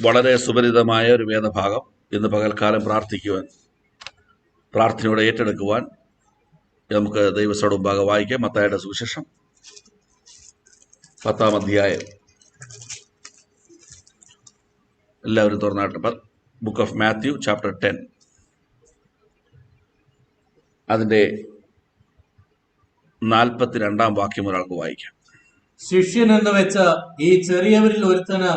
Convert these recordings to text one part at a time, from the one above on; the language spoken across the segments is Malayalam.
വളരെ സുപരിതമായ ഒരു വേദഭാഗം ഇന്ന് പകൽക്കാലം പ്രാർത്ഥനയോടെ ഏറ്റെടുക്കുവാൻ നമുക്ക് ദൈവത്തോട് മുമ്പാകെ വായിക്കാം. മത്തായിയുടെ സുവിശേഷം 10-ാം അധ്യായം. എല്ലാവരും തുറന്നാട്ട് ബുക്ക് ഓഫ് മാത്യു ചാപ്റ്റർ 10 അതിൻ്റെ 42-ാം വാക്യം ഒരാൾക്ക് വായിക്കാം. ശിഷ്യൻ എന്ന് വെച്ച് ഈ ചെറിയവരിൽ ഒരുത്തന്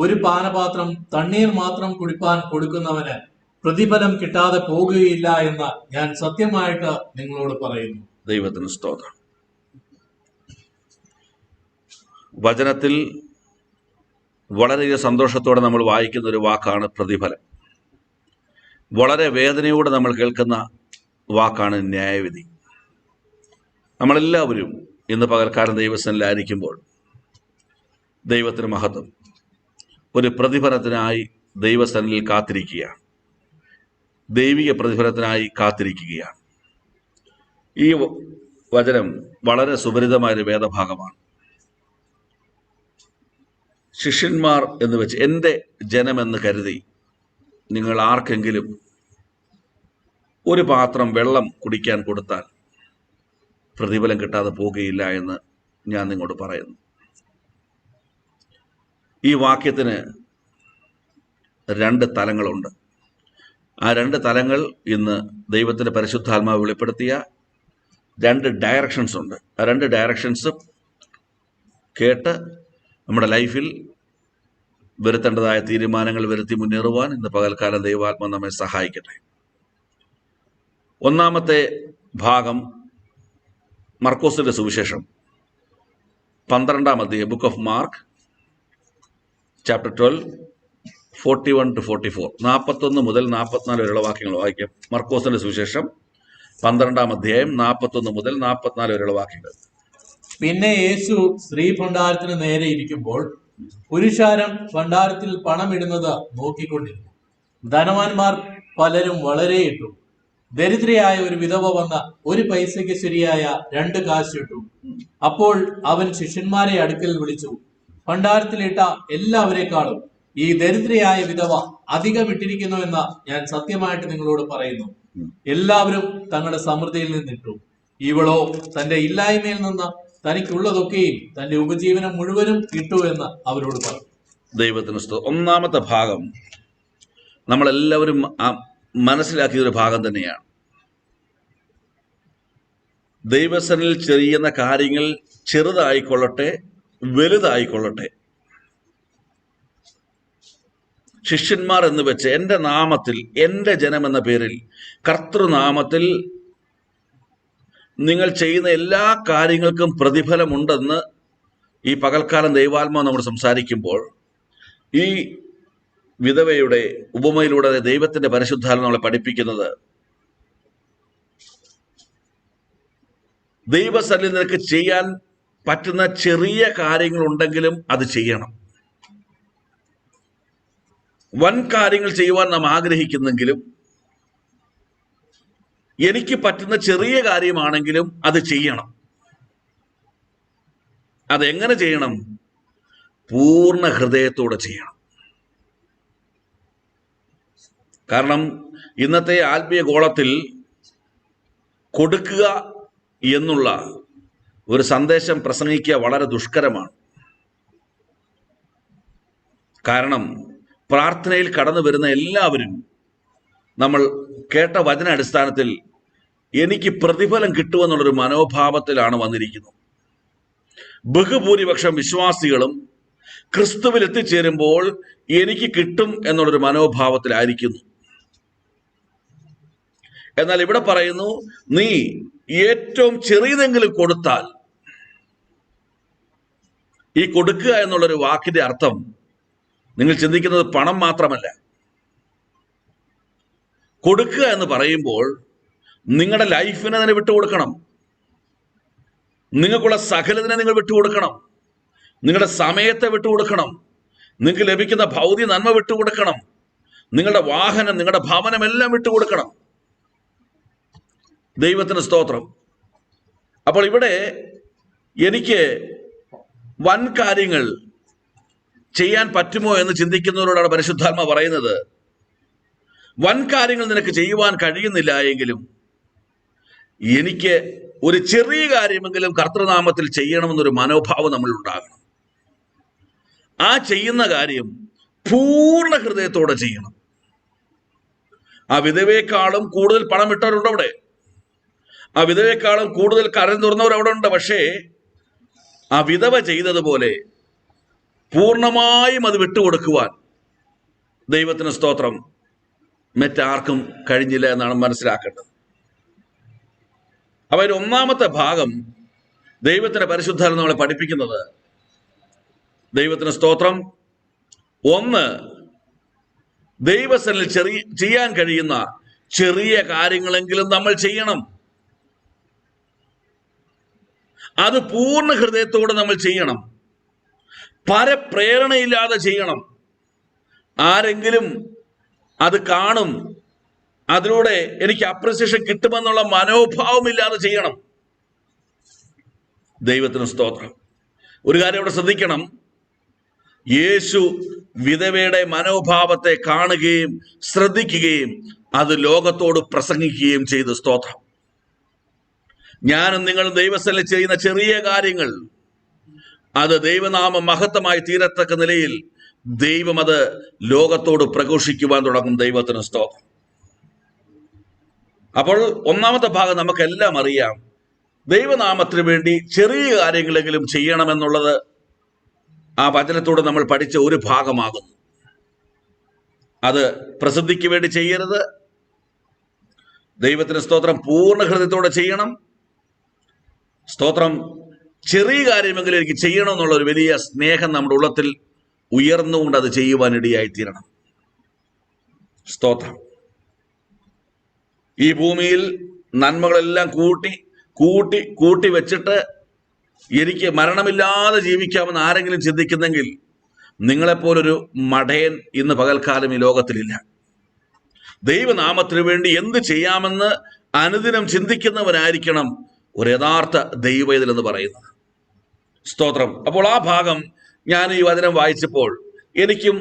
ഒരു പാനപാത്രം തണ്ണീർ മാത്രം കുടിപ്പാൻ കൊടുക്കുന്നവന് പ്രതിഫലം കിട്ടാതെ പോകുകയില്ല എന്ന് ഞാൻ സത്യമായിട്ട് നിങ്ങളോട് പറയുന്നു. ദൈവത്തിന് സ്തോത്രം. വചനത്തിൽ വളരെ സന്തോഷത്തോടെ നമ്മൾ വായിക്കുന്ന ഒരു വാക്കാണ് പ്രതിഫലം. വളരെ വേദനയോടെ നമ്മൾ കേൾക്കുന്ന വാക്കാണ് ന്യായവിധി. നമ്മളെല്ലാവരും ഇന്ന് പകൽക്കാലം ദൈവസന്നിധിയിലായിരിക്കുമ്പോൾ ദൈവത്തിന് മഹത്വം, ഒരു പ്രതിഫലത്തിനായി ദൈവസന്നിധിയിൽ കാത്തിരിക്കുകയാണ്. ദൈവിക പ്രതിഫലത്തിനായി കാത്തിരിക്കുകയാണ്. ഈ വചനം വളരെ സുപരിതമായൊരു വേദഭാഗമാണ്. ശിഷ്യന്മാർ എന്ന് വെച്ച് എൻ്റെ ജനമെന്ന് കരുതി നിങ്ങൾ ആർക്കെങ്കിലും ഒരു പാത്രം വെള്ളം കുടിക്കാൻ കൊടുത്താൽ പ്രതിഫലം കിട്ടാതെ പോകുകയില്ല എന്ന് ഞാൻ നിങ്ങളോട് പറയുന്നു. ഈ വാക്യത്തിന് 2 തലങ്ങളുണ്ട്. ആ 2 തലങ്ങൾ ഇന്ന് ദൈവത്തിൻ്റെ പരിശുദ്ധാത്മാവ് വെളിപ്പെടുത്തിയ 2 ഡയറക്ഷൻസ് ഉണ്ട്. ആ 2 ഡയറക്ഷൻസും കേട്ട് നമ്മുടെ ലൈഫിൽ വരുത്തേണ്ടതായ തീരുമാനങ്ങൾ വരുത്തി മുന്നേറുവാൻ ഇന്ന് പകൽക്കാലം ദൈവാത്മാവ് നമ്മെ സഹായിക്കട്ടെ. ഒന്നാമത്തെ ഭാഗം മർക്കോസിന്റെ സുവിശേഷം 12-ാം അധ്യായം, ബുക്ക് ഓഫ് മാർക്ക് ചാപ്റ്റർ 12 41-44, 41 മുതൽ 44 വരെയുള്ള വാക്യങ്ങൾ വായിക്കാം. മർക്കോസിന്റെ സുവിശേഷം 12-ാം അധ്യായം 41 മുതൽ 44 വരെയുള്ള വാക്യങ്ങൾ. പിന്നെ യേശു സ്ത്രീ ഭണ്ഡാരത്തിന് നേരെ ഇരിക്കുമ്പോൾ പുരുഷാരം ഭണ്ഡാരത്തിൽ പണമിടുന്നത് നോക്കിക്കൊണ്ടിരുന്നു. ധനവാന്മാർ പലരും വളരെ ഇട്ടു. ദരിദ്രയായ ഒരു വിധവ വന്ന 1 പൈസയ്ക്ക് ശരിയായ 2 കാശ് ഇട്ടു. അപ്പോൾ അവൻ ശിഷ്യന്മാരെ അടുക്കൽ വിളിച്ചു, ഭണ്ഡാരത്തിലിട്ട എല്ലാവരെക്കാളും ഈ ദരിദ്രയായ വിധവ അധികം ഇട്ടിരിക്കുന്നു എന്ന് ഞാൻ സത്യമായിട്ട് നിങ്ങളോട് പറയുന്നു. എല്ലാവരും തങ്ങളുടെ സമൃദ്ധിയിൽ നിന്നിട്ടു, ഇവളോ തന്റെ ഇല്ലായ്മയിൽ നിന്ന് തനിക്കുള്ളതൊക്കെയും തന്റെ ഉപജീവനം മുഴുവനും ഇട്ടു എന്ന് അവരോട് പറഞ്ഞു. ദൈവത്തിന് സ്തോത്രം. ഒന്നാമത്തെ ഭാഗം നമ്മളെല്ലാവരും മനസ്സിലാക്കിയൊരു ഭാഗം തന്നെയാണ്. ദൈവസന്നിധിയിൽ ചെയ്യുന്ന കാര്യങ്ങൾ ചെറുതായിക്കൊള്ളട്ടെ വലുതായിക്കൊള്ളട്ടെ, ശിഷ്യന്മാർ എന്ന് വെച്ച് എൻ്റെ നാമത്തിൽ, എൻ്റെ ജനം എന്ന പേരിൽ, കർത്തൃനാമത്തിൽ നിങ്ങൾ ചെയ്യുന്ന എല്ലാ കാര്യങ്ങൾക്കും പ്രതിഫലമുണ്ടെന്ന് ഈ പകൽക്കാലം ദൈവാത്മാവ് നമ്മൾ സംസാരിക്കുമ്പോൾ, ഈ വിധവയുടെ ഉപമയിലൂടെ ദൈവത്തിന്റെ പരിശുദ്ധാത്മാവ് നമ്മളെ പഠിപ്പിക്കുന്നത്, ദൈവസന്നിധിയിൽ നിനക്ക് ചെയ്യാൻ പറ്റുന്ന ചെറിയ കാര്യങ്ങളുണ്ടെങ്കിലും അത് ചെയ്യണം. വൻ കാര്യങ്ങൾ ചെയ്യുവാൻ നാം ആഗ്രഹിക്കുന്നെങ്കിലും എനിക്ക് പറ്റുന്ന ചെറിയ കാര്യമാണെങ്കിലും അത് ചെയ്യണം. അതെങ്ങനെ ചെയ്യണം? പൂർണ്ണ ഹൃദയത്തോടെ ചെയ്യണം. കാരണം ഇന്നത്തെ ആത്മീയ ഗോളത്തിൽ കൊടുക്കുക എന്നുള്ള ഒരു സന്ദേശം പ്രസംഗിക്കുക വളരെ ദുഷ്കരമാണ്. കാരണം പ്രാർത്ഥനയിൽ കടന്നു വരുന്ന എല്ലാവരും നമ്മൾ കേട്ട വചന അടിസ്ഥാനത്തിൽ എനിക്ക് പ്രതിഫലം കിട്ടുമെന്നുള്ളൊരു മനോഭാവത്തിലാണ് വന്നിരിക്കുന്നത്. ബഹുഭൂരിപക്ഷം വിശ്വാസികളും ക്രിസ്തുവിൽ എത്തിച്ചേരുമ്പോൾ എനിക്ക് കിട്ടും എന്നുള്ളൊരു മനോഭാവത്തിലായിരിക്കുന്നു. എന്നാൽ ഇവിടെ പറയുന്നു, നീ ഏറ്റവും ചെറിയതെങ്കിലും കൊടുത്താൽ. ഈ കൊടുക്കുക എന്നുള്ളൊരു വാക്കിന്റെ അർത്ഥം നിങ്ങൾ ചിന്തിക്കുന്നത് പണം മാത്രമല്ല. കൊടുക്കുക എന്ന് പറയുമ്പോൾ നിങ്ങളുടെ ലൈഫിനെ തന്നെ വിട്ടുകൊടുക്കണം. നിങ്ങൾക്കുള്ള സകലതിനെ നിങ്ങൾ വിട്ടുകൊടുക്കണം. നിങ്ങളുടെ സമയത്തെ വിട്ടുകൊടുക്കണം. നിങ്ങൾക്ക് ലഭിക്കുന്ന ഭൗതിക നന്മ വിട്ടുകൊടുക്കണം. നിങ്ങളുടെ വാഹനം, നിങ്ങളുടെ ഭവനം എല്ലാം വിട്ടുകൊടുക്കണം. ദൈവത്തിന് സ്തോത്രം. അപ്പോൾ ഇവിടെ എനിക്ക് വൻ കാര്യങ്ങൾ ചെയ്യാൻ പറ്റുമോ എന്ന് ചിന്തിക്കുന്നവരോടാണ് പരിശുദ്ധാത്മ പറയുന്നത്, വൻ കാര്യങ്ങൾ നിനക്ക് ചെയ്യുവാൻ കഴിയുന്നില്ല എങ്കിലും എനിക്ക് ഒരു ചെറിയ കാര്യമെങ്കിലും കർത്തൃനാമത്തിൽ ചെയ്യണമെന്നൊരു മനോഭാവം നമ്മൾ ഉണ്ടാകണം. ആ ചെയ്യുന്ന കാര്യം പൂർണ്ണ ഹൃദയത്തോടെ ചെയ്യണം. ആ വിധവയെക്കാളും കൂടുതൽ പണം ഇട്ടവരുണ്ട് അവിടെ, ആ വിധവയെക്കാളും കൂടുതൽ കരം തുറന്നവർ അവിടെ ഉണ്ട്. പക്ഷേ ആ വിധവ ചെയ്തതുപോലെ പൂർണ്ണമായും അത് വിട്ടുകൊടുക്കുവാൻ ദൈവത്തിന് സ്തോത്രം മറ്റാർക്കും കഴിഞ്ഞില്ല എന്നാണ് മനസ്സിലാക്കേണ്ടത്. അപ്പൊ അതിന് ഒന്നാമത്തെ ഭാഗം ദൈവത്തിന്റെ പരിശുദ്ധാത്മ നമ്മളെ പഠിപ്പിക്കുന്നത്, ദൈവത്തിന് സ്തോത്രം, ഒന്ന്, ദൈവസന്നിധിയിൽ ചെയ്യാൻ കഴിയുന്ന ചെറിയ കാര്യങ്ങളെങ്കിലും നമ്മൾ ചെയ്യണം. അത് പൂർണ്ണ ഹൃദയത്തോടെ നമ്മൾ ചെയ്യണം. പരപ്രേരണയില്ലാതെ ചെയ്യണം. ആരെങ്കിലും അത് കാണും, അതിലൂടെ എനിക്ക് അപ്രിസിയേഷൻ കിട്ടുമെന്നുള്ള മനോഭാവമില്ലാതെ ചെയ്യണം. ദൈവത്തിന് സ്തോത്രം. ഒരു കാര്യം ഇവിടെ ശ്രദ്ധിക്കണം, യേശു വിധവയുടെ മനോഭാവത്തെ കാണുകയും ശ്രദ്ധിക്കുകയും അത് ലോകത്തോട് പ്രസംഗിക്കുകയും ചെയ്തു. സ്തോത്രം. ഞാനും നിങ്ങൾ ദൈവസ്ഥലിൽ ചെയ്യുന്ന ചെറിയ കാര്യങ്ങൾ അത് ദൈവനാമ മഹത്വമായി തീരത്തക്ക നിലയിൽ ദൈവം അത് ലോകത്തോട് പ്രഘോഷിക്കുവാൻ തുടങ്ങും. ദൈവത്തിന് സ്തോത്രം. അപ്പോൾ ഒന്നാമത്തെ ഭാഗം നമുക്കെല്ലാം അറിയാം, ദൈവനാമത്തിന് വേണ്ടി ചെറിയ കാര്യങ്ങളെങ്കിലും ചെയ്യണമെന്നുള്ളത് ആ വചനത്തോട് നമ്മൾ പഠിച്ച ഒരു ഭാഗമാകുന്നു. അത് പ്രസിദ്ധിക്ക് വേണ്ടി ചെയ്യരുത്. ദൈവത്തിന് സ്തോത്രം പൂർണ്ണ ഹൃദയത്തോടെ ചെയ്യണം. സ്തോത്രം. ചെറിയ കാര്യമെങ്കിലും എനിക്ക് ചെയ്യണമെന്നുള്ള ഒരു വലിയ സ്നേഹം നമ്മുടെ ഉള്ളത്തിൽ ഉയർന്നുകൊണ്ട് അത് ചെയ്യുവാൻ ഇടയായിത്തീരണം. സ്തോത്രം. ഈ ഭൂമിയിൽ നന്മകളെല്ലാം കൂട്ടി വെച്ചിട്ട് എനിക്ക് മരണമില്ലാതെ ജീവിക്കാമെന്ന് ആരെങ്കിലും ചിന്തിക്കുന്നെങ്കിൽ നിങ്ങളെപ്പോലൊരു മടയൻ ഇന്ന് പകൽക്കാലം ഈ ലോകത്തിലില്ല. ദൈവനാമത്തിന് വേണ്ടി എന്ത് ചെയ്യാമെന്ന് അനുദിനം ചിന്തിക്കുന്നവനായിരിക്കണം ഒരു യഥാർത്ഥ ദൈവവേദന പറയുന്നത്. സ്തോത്രം. അപ്പോൾ ആ ഭാഗം ഞാൻ ഈ വചനം വായിച്ചപ്പോൾ എനിക്കും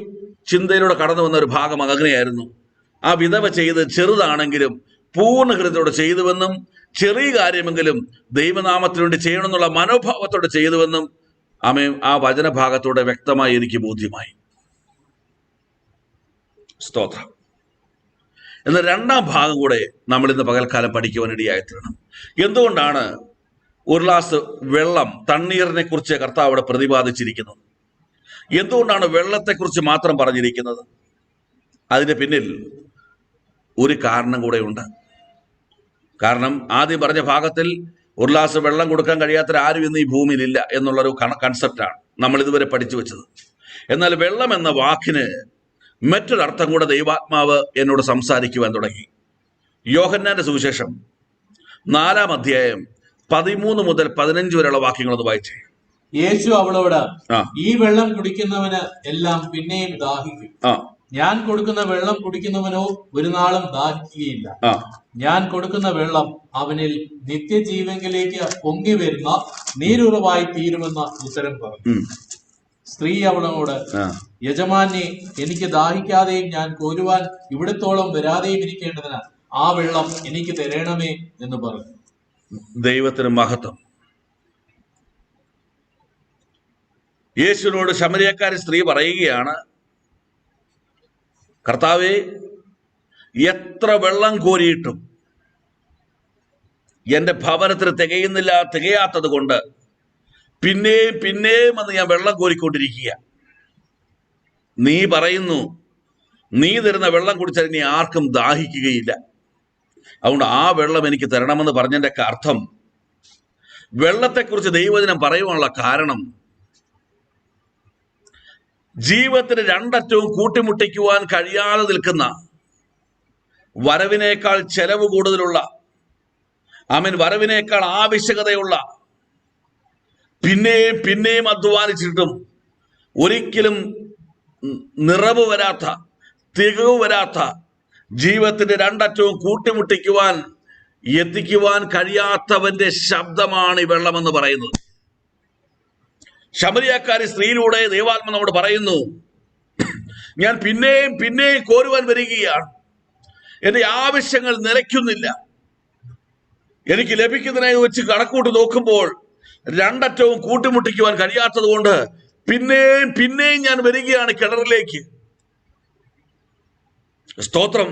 ചിന്തയിലൂടെ കടന്നു വന്ന ഒരു ഭാഗം അങ്ങനെയായിരുന്നു. ആ വിധവ ചെയ്ത് ചെറുതാണെങ്കിലും പൂർണ്ണ ഹൃദയത്തോടെ ചെയ്തുവെന്നും ചെറിയ കാര്യമെങ്കിലും ദൈവനാമത്തിന് വേണ്ടി ചെയ്യണമെന്നുള്ള മനോഭാവത്തോടെ ചെയ്തുവെന്നും ആ വചനഭാഗത്തോടെ വ്യക്തമായി എനിക്ക് ബോധ്യമായി. സ്തോത്രം. എന്നാൽ രണ്ടാം ഭാഗം കൂടെ നമ്മൾ ഇന്ന് പകൽക്കാലം പഠിക്കുവാൻ ഇടയായിത്തീരണം. എന്തുകൊണ്ടാണ് ഒരു ഗ്ലാസ് വെള്ളം, തണ്ണീറിനെ കുറിച്ച് കർത്താവ് അവിടെ പ്രതിപാദിച്ചിരിക്കുന്നത്? എന്തുകൊണ്ടാണ് വെള്ളത്തെക്കുറിച്ച് മാത്രം പറഞ്ഞിരിക്കുന്നത്? അതിന് പിന്നിൽ ഒരു കാരണം കൂടെ ഉണ്ട്. കാരണം ആദ്യം പറഞ്ഞ ഭാഗത്തിൽ ഒരു ഗ്ലാസ് വെള്ളം കൊടുക്കാൻ കഴിയാത്ത ആരും ഇന്ന് ഈ ഭൂമിയിലില്ല എന്നുള്ളൊരു കൺസെപ്റ്റാണ് നമ്മൾ ഇതുവരെ പഠിച്ചു വെച്ചത്. എന്നാൽ വെള്ളം എന്ന വാക്കിന് മറ്റൊരർത്ഥം കൂടെ ദൈവാത്മാവ് എന്നോട് സംസാരിക്കുവാൻ തുടങ്ങി. യോഹന്നാന്റെ സുവിശേഷം 4-ാം അധ്യായം 13 മുതൽ 15 വരെയുള്ള വാക്യങ്ങളൊന്ന് വായിച്ചേ. യേശു അവളോട്, ഈ വെള്ളം കുടിക്കുന്നവന് എല്ലാം പിന്നെയും ദാഹിക്കും. ഞാൻ കൊടുക്കുന്ന വെള്ളം കുടിക്കുന്നവനോ ഒരു നാളും ദാഹിക്കുകയില്ല. ഞാൻ കൊടുക്കുന്ന വെള്ളം അവനിൽ നിത്യജീവങ്കിലേക്ക് പൊങ്ങി വരുന്ന നീരുറവായി തീരുമെന്ന ഉത്തരം പറഞ്ഞു. സ്ത്രീ അവളോട്, യജമാനെ, എനിക്ക് ദാഹിക്കാതെയും ഞാൻ കോരുവാൻ ഇവിടത്തോളം വരാതെയും ഇരിക്കേണ്ടതിന് ആ വെള്ളം എനിക്ക് തരണമേ എന്ന് പറഞ്ഞു. ദൈവത്തിന് മഹത്വം. യേശുവിനോട് ശമരിയക്കാരി സ്ത്രീ പറയുകയാണ്, കർത്താവേ, എത്ര വെള്ളം കോരിയിട്ടും എന്റെ ഭവനത്തിന് തികയാത്തത് കൊണ്ട് പിന്നെയും വന്ന് ഞാൻ വെള്ളം കോരിക്കൊണ്ടിരിക്കുക. നീ പറയുന്നു നീ തരുന്ന വെള്ളം കുടിച്ചാൽ ഇനി ആർക്കും ദാഹിക്കുകയില്ല, അതുകൊണ്ട് ആ വെള്ളം എനിക്ക് തരണമെന്ന് പറഞ്ഞതിൻ്റെ അർത്ഥം, വെള്ളത്തെക്കുറിച്ച് ദൈവവചനം പറയുവാനുള്ള കാരണം ജീവിതത്തിന് രണ്ടറ്റവും കൂട്ടിമുട്ടിക്കുവാൻ കഴിയാതെ നിൽക്കുന്ന, വരവിനേക്കാൾ ചെലവ് കൂടുതലുള്ള, വരവിനേക്കാൾ ആവശ്യകതയുള്ള, പിന്നെയും അധ്വാനിച്ചിട്ടും ഒരിക്കലും നിറവ് വരാത്ത, തികവ് വരാത്ത, ജീവിതത്തിന്റെ രണ്ടറ്റവും കൂട്ടിമുട്ടിക്കുവാൻ എത്തിക്കുവാൻ കഴിയാത്തവന്റെ ശബ്ദമാണ് ഈ വെള്ളമെന്ന് പറയുന്നത്. ശമരിയാക്കാരി സ്ത്രീയിലൂടെ ദൈവാത്മ നമ്മോട് പറയുന്നു, ഞാൻ പിന്നെയും പിന്നെയും കോരുവാൻ വരികയാണ്, എന്റെ ആവശ്യങ്ങൾ നിലയ്ക്കുന്നില്ല. എനിക്ക് ലഭിക്കുന്നതിനെ വെച്ച് കണക്കൂട്ട് നോക്കുമ്പോൾ രണ്ടറ്റവും കൂട്ടിമുട്ടിക്കുവാൻ കഴിയാത്തത് കൊണ്ട് പിന്നെയും പിന്നെയും ഞാൻ വരികയാണ് കിണറിലേക്ക്. സ്തോത്രം.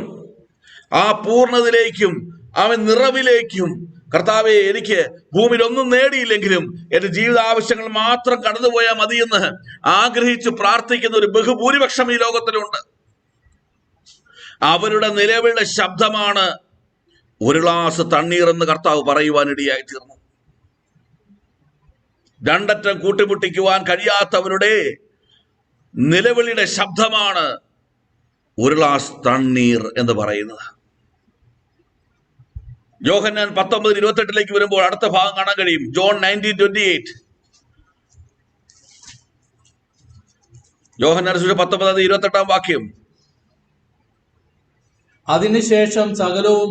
ആ പൂർണ്ണതയിലേക്കും അവൻ നിറവിലേക്കും, കർത്താവെ, എനിക്ക് ഭൂമിയിൽ ഒന്നും നേടിയില്ലെങ്കിലും എന്റെ ജീവിത ആവശ്യങ്ങൾ മാത്രം കടന്നുപോയാൽ മതിയെന്ന് ആഗ്രഹിച്ച് പ്രാർത്ഥിക്കുന്ന ഒരു ബഹുഭൂരിപക്ഷം ഈ ലോകത്തിലുണ്ട്. അവരുടെ നിലവിളിയുടെ ശബ്ദമാണ് ഒരു ഗ്ലാസ് തണ്ണീർ എന്ന് കർത്താവ് പറയുവാനിടയായി തീർന്നു. രണ്ടറ്റം കൂട്ടിമുട്ടിക്കുവാൻ കഴിയാത്തവരുടെ നിലവിളിയുടെ ശബ്ദമാണ് ഒരു ഗ്ലാസ് തണ്ണീർ എന്ന് പറയുന്നത്. യോഹന്നാൻ 19:28 വരുമ്പോൾ അടുത്ത ഭാഗം കാണാൻ കഴിയും. ജോൺ 19:28. യോഹന്നാൻ 19:28 അതിനുശേഷം സകലവും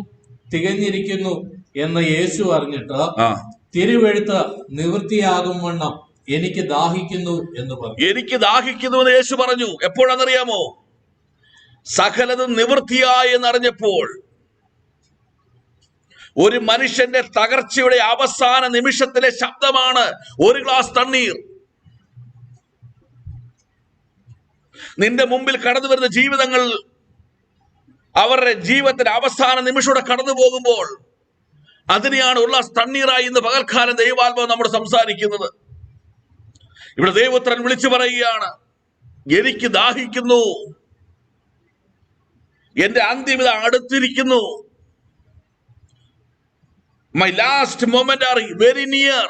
തികഞ്ഞിരിക്കുന്നു എന്ന് യേശു അറിഞ്ഞിട്ട് തിരുവെഴുത്ത് നിവൃത്തിയാകും വണ്ണം എനിക്ക് ദാഹിക്കുന്നു എന്ന് പറഞ്ഞു. എനിക്ക് ദാഹിക്കുന്നു എന്ന് യേശു പറഞ്ഞു. എപ്പോഴാണെന്നറിയാമോ? സകലതും നിവൃത്തിയായി എന്നറിഞ്ഞപ്പോൾ. ഒരു മനുഷ്യന്റെ തകർച്ചയുടെ അവസാന നിമിഷത്തിലെ ശബ്ദമാണ് ഒരു ഗ്ലാസ് തണ്ണീർ. നിന്റെ മുമ്പിൽ കടന്നു വരുന്ന ജീവിതങ്ങൾ അവരുടെ ജീവിതത്തിന്റെ അവസാന നിമിഷത്തോടെ കടന്നു പോകുമ്പോൾ അതിനെയാണ് ഒരു ഗ്ലാസ് തണ്ണീറായി ഇന്ന് പകൽക്കാലം ദൈവാത്മാവ് നമ്മോട് സംസാരിക്കുന്നത്. ഇവിടെ ദൈവപുത്രൻ വിളിച്ചു പറയുകയാണ്, എനിക്ക് ദാഹിക്കുന്നു, എന്റെ അന്തിമത അടുത്തിരിക്കുന്നു. My last moment are very near.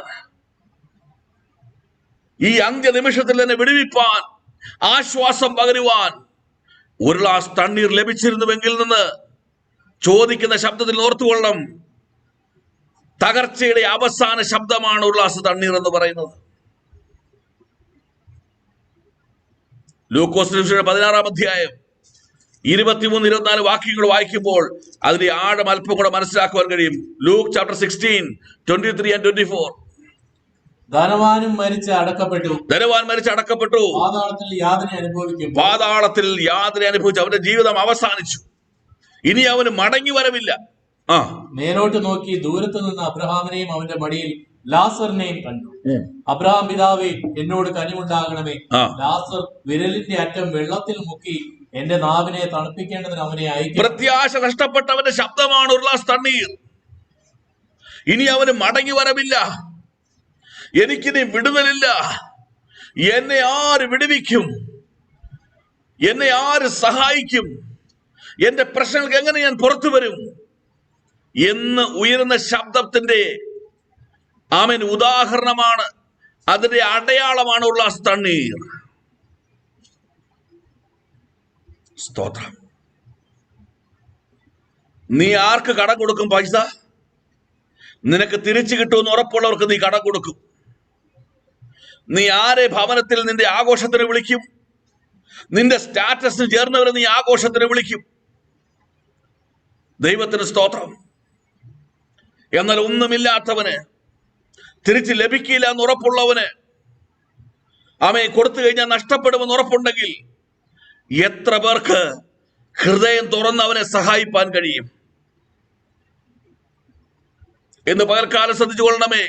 ഈ അന്ത്യ നിമിഷത്തിൽ തന്നെ വിടുവിപ്പാൻ, ആശ്വാസം പകരുവാൻ ഒരു ഗ്ലാസ് തണ്ണീർ ലഭിച്ചിരുന്നുവെങ്കിൽ നിന്ന് ചോദിക്കുന്ന ശബ്ദത്തിൽ ഓർത്തുകൊള്ളണം. തകർച്ചയുടെ അവസാന ശബ്ദമാണ് ഒരു ഗ്ലാസ് തണ്ണീർ എന്ന് പറയുന്നത്. ലൂക്കോസ് 16 23-24 വാക്യങ്ങൾ വായിക്കുമ്പോൾ അതിന്റെ ആഴം അല്പം കൂടെ മനസ്സിലാക്കുവാൻ കഴിയും. Luke chapter 16, 23 and 24. ധനവാനും മരിച്ച് അടക്കപ്പെട്ടു. പാതാളത്തിൽ യാതന അനുഭവിച്ചു. അവന്റെ ജീവിതം അവസാനിച്ചു. ഇനി അവന് മടങ്ങി വരവില്ല. മേലോട്ട് നോക്കി ദൂരത്ത് നിന്ന് അബ്രഹാമിനെയും അവന്റെ മടിയിൽ ലാസറിനെയും കണ്ടു. അബ്രഹാം പിതാവേ, എന്നോട് കനിവുണ്ടാകണമേ. ലാസർ വിരലിന്റെ അറ്റം വെള്ളത്തിൽ മുക്കി എന്റെ നാവിനെ തണുപ്പിക്കേണ്ടതിന് അവനെ അയക്കും. പ്രത്യാശ നഷ്ടപ്പെട്ടവന്റെ ശബ്ദമാണ് ഒരു ഗ്ലാസ് തണ്ണീർ. ഇനി അവന് മടങ്ങി വരവില്ല. എനിക്കിനി വിടുതലില്ല. എന്നെ ആര് വിടുവിക്കും? എന്നെ ആര് സഹായിക്കും? എന്റെ പ്രശ്നങ്ങൾക്ക് എങ്ങനെ ഞാൻ പുറത്തു വരും എന്ന് ഉയരുന്ന ശബ്ദത്തിന്റെ ആമേൻ ഉദാഹരണമാണ്, അതിന്റെ അടയാളമാണ് ഒരു ഗ്ലാസ് തണ്ണീർ. സ്തോത്രം. നീ ആർക്ക് കടം കൊടുക്കും? പൈസ നിനക്ക് തിരിച്ചു കിട്ടുമെന്ന് ഉറപ്പുള്ളവർക്ക് നീ കടം കൊടുക്കും. നീ ആരെ ഭവനത്തിൽ നിന്റെ ആഘോഷത്തിന് വിളിക്കും? നിന്റെ സ്റ്റാറ്റസിന് ചേർന്നവരെ നീ ആഘോഷത്തിന് വിളിക്കും. ദൈവത്തിന് സ്തോത്രം. എന്നാൽ ഒന്നുമില്ലാത്തവന്, തിരിച്ച് ലഭിക്കില്ല എന്ന് ഉറപ്പുള്ളവന്, അവയെ കൊടുത്തു കഴിഞ്ഞാൽ നഷ്ടപ്പെടുമെന്ന് ഉറപ്പുണ്ടെങ്കിൽ എത്ര പേർക്ക് ഹൃദയം തുറന്ന് അവനെ സഹായിപ്പാൻ കഴിയും എന്ന് പകൽക്കാലം ശ്രദ്ധിച്ചു കൊള്ളണമേ.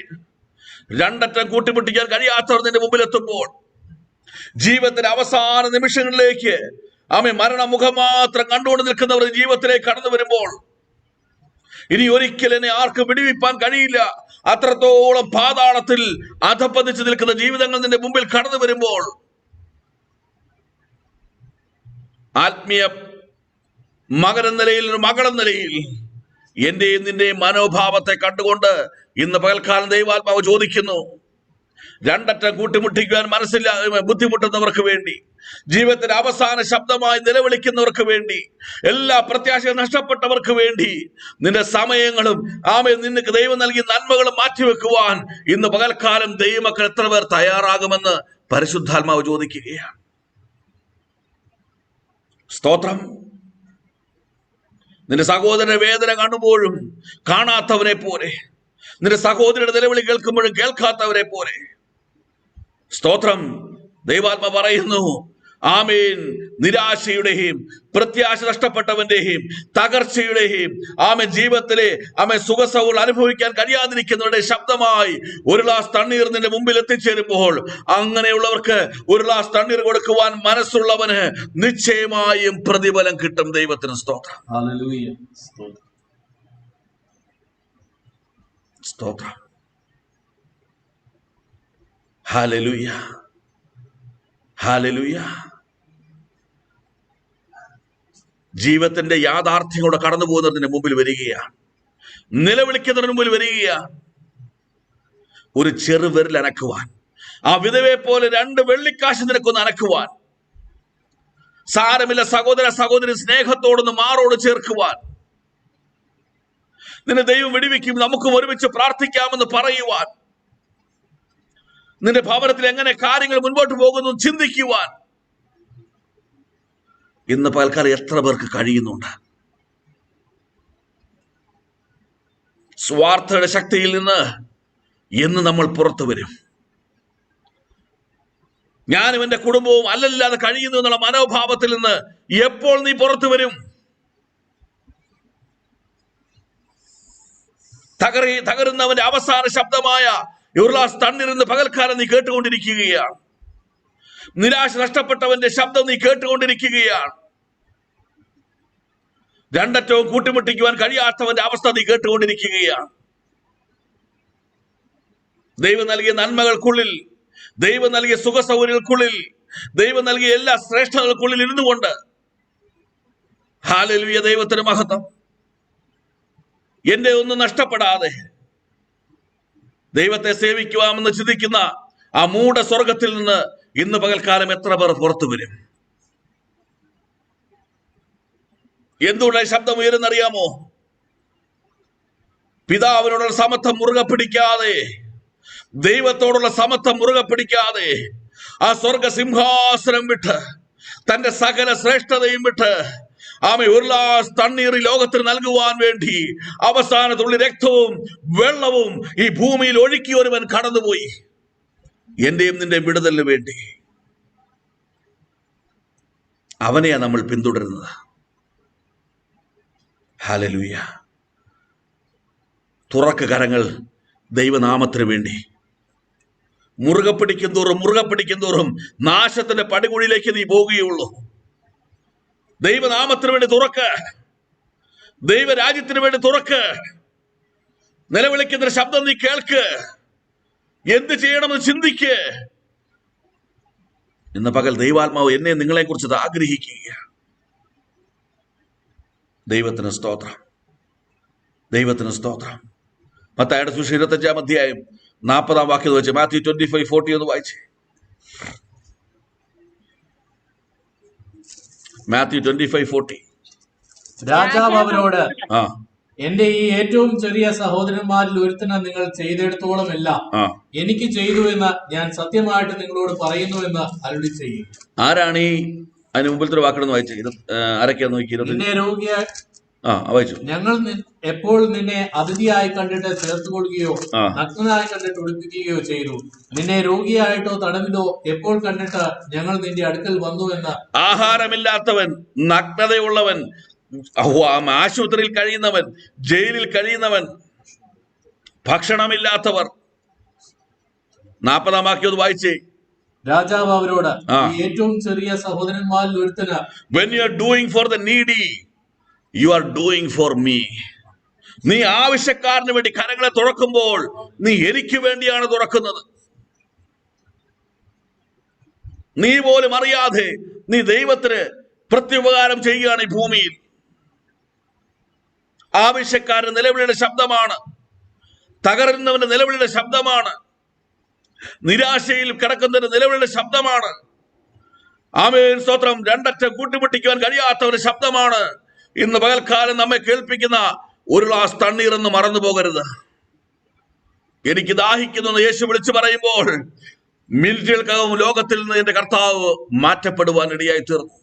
രണ്ടറ്റം കൂട്ടിമുട്ടിക്കാൻ കഴിയാത്തവർ നിന്റെ മുമ്പിൽ എത്തുമ്പോൾ, ജീവിതത്തിന്റെ അവസാന നിമിഷങ്ങളിലേക്ക് മരണമുഖം മാത്രം കണ്ടുകൊണ്ട് നിൽക്കുന്നവർ ജീവിതത്തിലേക്ക് കടന്നു വരുമ്പോൾ, ഇനി ഒരിക്കലും എന്നെ ആർക്കും വിടുവിപ്പാൻ കഴിയില്ല, അത്രത്തോളം പാതാളത്തിൽ അധപ്പതിച്ചു നിൽക്കുന്ന ജീവിതങ്ങൾ നിന്റെ മുമ്പിൽ കടന്നു വരുമ്പോൾ, ആത്മീയ മകനെന്ന നിലയിൽ, മകളെന്ന നിലയിൽ എന്റെയും നിന്റെയും മനോഭാവത്തെ കണ്ടുകൊണ്ട് ഇന്ന് പകൽക്കാലം ദൈവാത്മാവ് ചോദിക്കുന്നു, രണ്ടറ്റം കൂട്ടിമുട്ടിക്കുവാൻ മനസ്സില്ല ബുദ്ധിമുട്ടുന്നവർക്ക് വേണ്ടി, ജീവിതത്തിന്റെ അവസാന ശബ്ദമായി നിലവിളിക്കുന്നവർക്ക് വേണ്ടി, എല്ലാ പ്രത്യാശയും നഷ്ടപ്പെട്ടവർക്ക് വേണ്ടി, നിന്റെ സമയങ്ങളും നിനക്ക് ദൈവം നൽകിയ നന്മകളും മാറ്റിവെക്കുവാൻ ഇന്ന് പകൽക്കാലം ദൈവമക്കൾ എത്ര പേർ തയ്യാറാകുമെന്ന് പരിശുദ്ധാത്മാവ് ചോദിക്കുകയാണ്. സ്തോത്രം. നിന്റെ സഹോദരന്റെ വേദന കാണുമ്പോഴും കാണാത്തവനെ പോലെ, നിന്റെ സഹോദരിയുടെ നിലവിളി കേൾക്കുമ്പോഴും കേൾക്കാത്തവരെ പോലെ, സ്തോത്രം. ദൈവാത്മ പറയുന്നു, ആമേൻ, നിരാശയുടെയും പ്രത്യാശ നഷ്ടപ്പെട്ടവന്റെയും തകർച്ചയുടെയും ജീവിതത്തിലെ സുഖസൗകൾ അനുഭവിക്കാൻ കഴിയാതിരിക്കുന്നവരുടെ ശബ്ദമായി ഒരു ഗ്ലാസ് തണ്ണീർ നിന്റെ മുമ്പിൽ എത്തിച്ചേരുമ്പോൾ, അങ്ങനെയുള്ളവർക്ക് ഒരു ഗ്ലാസ് തണ്ണീർ കൊടുക്കുവാൻ മനസ്സുള്ളവന് നിശ്ചയമായും പ്രതിഫലം കിട്ടും. ദൈവത്തിന് സ്തോത്രം. ഹല്ലേലൂയ. സ്തോത്രം. ഹല്ലേലൂയ. ഹല്ലേലൂയ. ജീവിതത്തിന്റെ യാഥാർത്ഥ്യങ്ങളോടെ കടന്നു പോകുന്നതിന് മുമ്പിൽ വരികയാണ്, നിലവിളിക്കുന്നതിന് മുമ്പിൽ വരികയാണ്. ഒരു ചെറുവിരൽ അനക്കുവാൻ, ആ വിധവയെ പോലെ 2 വെള്ളിക്കാശ് നിനക്കൊന്ന് അനക്കുവാൻ, സാരമില്ല സഹോദര സഹോദരി, സ്നേഹത്തോടൊന്ന് മാറോട് ചേർക്കുവാൻ, നിന്നെ ദൈവം വെടിവെക്കും, നമുക്കും ഒരുമിച്ച് പ്രാർത്ഥിക്കാമെന്ന് പറയുവാൻ, നിന്റെ ഭവനത്തിൽ എങ്ങനെ കാര്യങ്ങൾ മുൻപോട്ട് പോകുന്നു ചിന്തിക്കുവാൻ ഇന്ന് പകൽക്കാലം എത്ര പേർക്ക് കഴിയുന്നുണ്ട്? സ്വാർത്ഥയുടെ ശക്തിയിൽ നിന്ന് എന്ന് നമ്മൾ പുറത്തു വരും? ഞാനും എന്റെ കുടുംബവും അല്ലല്ലാതെ കഴിയുന്നു എന്നുള്ള മനോഭാവത്തിൽ നിന്ന് എപ്പോൾ നീ പുറത്തു വരും? തകരുന്നവന്റെ അവസാന ശബ്ദമായ ഒരു ഗ്ലാസ് തണ്ണീർ പകൽക്കാലം നീ കേട്ടുകൊണ്ടിരിക്കുകയാണ്. നിരാശ നഷ്ടപ്പെട്ടവന്റെ ശബ്ദം നീ കേട്ടുകൊണ്ടിരിക്കുകയാണ്. രണ്ടറ്റവും കൂട്ടിമുട്ടിക്കുവാൻ കഴിയാത്തവന്റെ അവസ്ഥ നീ കേട്ടുകൊണ്ടിരിക്കുകയാണ്. ദൈവം നൽകിയ നന്മകൾക്കുള്ളിൽ, ദൈവം നൽകിയ സുഖസൗകര്യങ്ങൾക്കുള്ളിൽ, ദൈവം നൽകിയ എല്ലാ ശ്രേഷ്ഠതകൾക്കുള്ളിൽ ഇരുന്നു കൊണ്ട്, ഹല്ലേലൂയ, ദൈവത്തിന് മഹത്വം, എന്റെ ഒന്നും നഷ്ടപ്പെടാതെ ദൈവത്തെ സേവിക്കുവാമെന്ന് ചിന്തിക്കുന്ന ആ മൂഢ സ്വർഗത്തിൽ നിന്ന് ഇന്ന് പകൽക്കാലം എത്ര പേർ പുറത്തു വരും? എന്തുകൊണ്ട് ശബ്ദം ഉയരുന്നറിയാമോ? പിതാവിനോടുള്ള സമത്വം മുറുകെ പിടിക്കാതെ, ദൈവത്തോടുള്ള സമത്വം മുറുകെ പിടിക്കാതെ, ആ സ്വർഗ സിംഹാസനം വിട്ട്, തന്റെ സകല ശ്രേഷ്ഠതയും വിട്ട്, ഒരു ഗ്ലാസ് തണ്ണീർ ലോകത്തിന് നൽകുവാൻ വേണ്ടി അവസാന തുള്ളി രക്തവും വെള്ളവും ഈ ഭൂമിയിൽ ഒഴുക്കി ഒരുവൻ കടന്നുപോയി, എന്റെയും നിന്റെ വിടുതലിന് വേണ്ടി. അവനെയാ നമ്മൾ പിന്തുടരുന്നത്. ഹല്ലേലൂയ. തുറക്ക് കരങ്ങൾ ദൈവനാമത്തിന് വേണ്ടി. മുറുകെ പിടിക്കും തോറും നാശത്തിന്റെ പടുകുഴിയിലേക്ക് നീ പോവുകയുള്ളൂ. ദൈവനാമത്തിന് വേണ്ടി തുറക്ക്, ദൈവരാജ്യത്തിന് വേണ്ടി തുറക്ക്. നിലവിളിക്കുന്ന ശബ്ദം നീ കേൾക്ക്, എന്ത് ചെയ്യണമെന്ന് ചിന്തിക്ക്. ഇന്ന് പകൽ ദൈവാത്മാവ് എന്നെ നിങ്ങളെ കുറിച്ച് ആഗ്രഹിക്കുക. ദൈവത്തിന് സ്തോത്രം, ദൈവത്തിന് സ്തോത്രം. മത്തായിയുടെ സുവിശേഷം 25-ാം അധ്യായം 40-ാം വാക്യം വെച്ച് മാത്യു 25:40 ഒന്ന് വായിച്ചേ. മാത്യു 25:40. രാജാവ് അവരോട്, എന്റെ ഈ ഏറ്റവും ചെറിയ സഹോദരന്മാരിൽ ഒരുത്തന് നിങ്ങൾ ചെയ്തെടുത്തോളം എല്ലാം എനിക്ക് ചെയ്തു എന്ന് ഞാൻ സത്യമായിട്ട് നിങ്ങളോട് പറയുന്നു എന്ന് അരുളി ചെയ്യും. ആരാണ് ഈ അതിന് മുമ്പിലത്തെ വാക്കണമെന്ന് വായിച്ചത്? ആരൊക്കെയാന്ന് നോക്കി. നിന്നെ രോഗിയായി വായിച്ചു. ഞങ്ങൾ എപ്പോൾ നിന്നെ അതിഥിയായി കണ്ടിട്ട് ചേർത്തുകൊള്ളുകയോ നഗ്നനായി കണ്ടിട്ട് ഒളിപ്പിക്കുകയോ ചെയ്തു? നിന്നെ രോഗിയായിട്ടോ തടവിലോ എപ്പോൾ കണ്ടിട്ട് ഞങ്ങൾ നിന്റെ അടുക്കൽ വന്നു എന്ന്? ആഹാരമില്ലാത്തവൻ, നഗ്നതയുള്ളവൻ, ആശുപത്രിയിൽ കഴിയുന്നവൻ, ജയിലിൽ കഴിയുന്നവൻ, ഭക്ഷണമില്ലാത്തവർ. 40-ാം വാക്യം വായിച്ചേ. രാജാവ് അവരോട്, ഏറ്റവും ചെറിയ സഹോദരന്മാരിൽ ഒരുത്തന്, when you are doing for the needy, you are doing for me. നീ ആവശ്യക്കാരന് വേണ്ടി കരങ്ങളെ തുറക്കുമ്പോൾ നീ എനിക്ക് വേണ്ടിയാണ് തുറക്കുന്നത്. നീ പോലും അറിയാതെ നീ ദൈവത്തിന് പ്രത്യുപകാരം ചെയ്യുകയാണ് ഈ ഭൂമിയിൽ. ആവശ്യക്കാരൻ നിലവിളിയുടെ ശബ്ദമാണ്, തകരുന്നവന്റെ നിലവിളിയുടെ ശബ്ദമാണ്, നിരാശയിൽ കിടക്കുന്നതിന്റെ നിലവിളിയുടെ ശബ്ദമാണ്. ആമേൻ, സ്തോത്രം. രണ്ടറ്റം കൂട്ടിമുട്ടിക്കുവാൻ കഴിയാത്തവരുടെ ശബ്ദമാണ് ഇന്ന് പകൽക്കാലം നമ്മെ കേൾപ്പിക്കുന്ന ഒരു ഗ്ലാസ് തണ്ണീർ എന്ന് മറന്നു പോകരുത്. എനിക്ക് ദാഹിക്കുന്നു യേശു വിളിച്ചു പറയുമ്പോൾ മിനിറ്റുകൾക്കകം ലോകത്തിൽ നിന്ന് എന്റെ കർത്താവ് മാറ്റപ്പെടുവാൻ ഇടയായി തീർന്നു.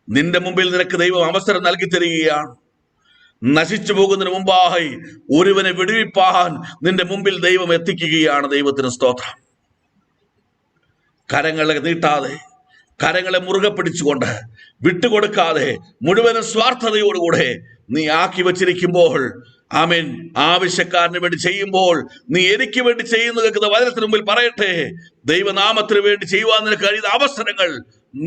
നിന്റെ മുമ്പിൽ നിനക്ക് ദൈവം അവസരം നൽകി തരികയാണ്. നശിച്ചു പോകുന്നതിന് മുമ്പായി ഒരുവനെ വിടുവിപ്പാൻ നിന്റെ മുമ്പിൽ ദൈവം എത്തിക്കുകയാണ്. ദൈവത്തിന് സ്തോത്രം. കരങ്ങളെ നീട്ടാതെ, കരങ്ങളെ മുറുകെ പിടിച്ചുകൊണ്ട്, വിട്ടുകൊടുക്കാതെ, മുഴുവനും സ്വാർത്ഥതയോടുകൂടെ നീ ആക്കി വച്ചിരിക്കുമ്പോൾ, ആമേൻ, ആവശ്യക്കാരന് വേണ്ടി ചെയ്യുമ്പോൾ, നീ എനിക്ക് വേണ്ടി ചെയ്യുന്ന കേൾക്കുന്ന വചനത്തിന് മുമ്പിൽ പറയട്ടെ, ദൈവനാമത്തിന് വേണ്ടി ചെയ്യുവാൻ നിനക്ക് കഴിയുന്ന അവസരങ്ങൾ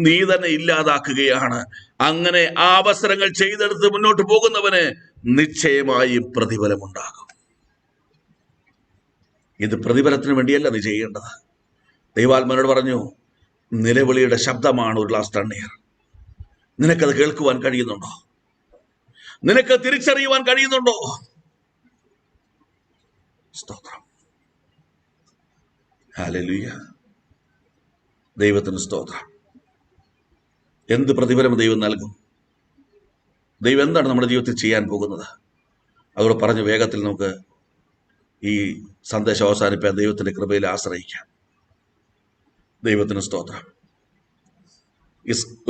നീ തന്നെ ഇല്ലാതാക്കുകയാണ്. അങ്ങനെ ആ അവസരങ്ങൾ ചെയ്തെടുത്ത് മുന്നോട്ട് പോകുന്നവന് നിശ്ചയമായും പ്രതിഫലമുണ്ടാകും. ഇത് പ്രതിഫലത്തിന് വേണ്ടിയല്ല നീ ചെയ്യേണ്ടത്. ദൈവാത്മാനോട് പറഞ്ഞു, നിലവിളിയുടെ ശബ്ദമാണ് ഒരു ഗ്ലാസ് തണ്ണീർ. നിനക്കത് കേൾക്കുവാൻ കഴിയുന്നുണ്ടോ? നിനക്ക് തിരിച്ചറിയുവാൻ കഴിയുന്നുണ്ടോ? സ്തോത്രം. ഹല്ലേലൂയ. ദൈവത്തിന് സ്തോത്രം. എന്ത് പ്രതിഫലം ദൈവം നൽകും? ദൈവം എന്താണ് നമ്മുടെ ജീവിതത്തിൽ ചെയ്യാൻ പോകുന്നത്? അതോട് പറഞ്ഞ് വേഗത്തിൽ നമുക്ക് ഈ സന്ദേശം അവസാനിപ്പാൻ ദൈവത്തിന്റെ കൃപയിൽ ആശ്രയിക്കാം. ദൈവത്തിന് സ്തോത്രം.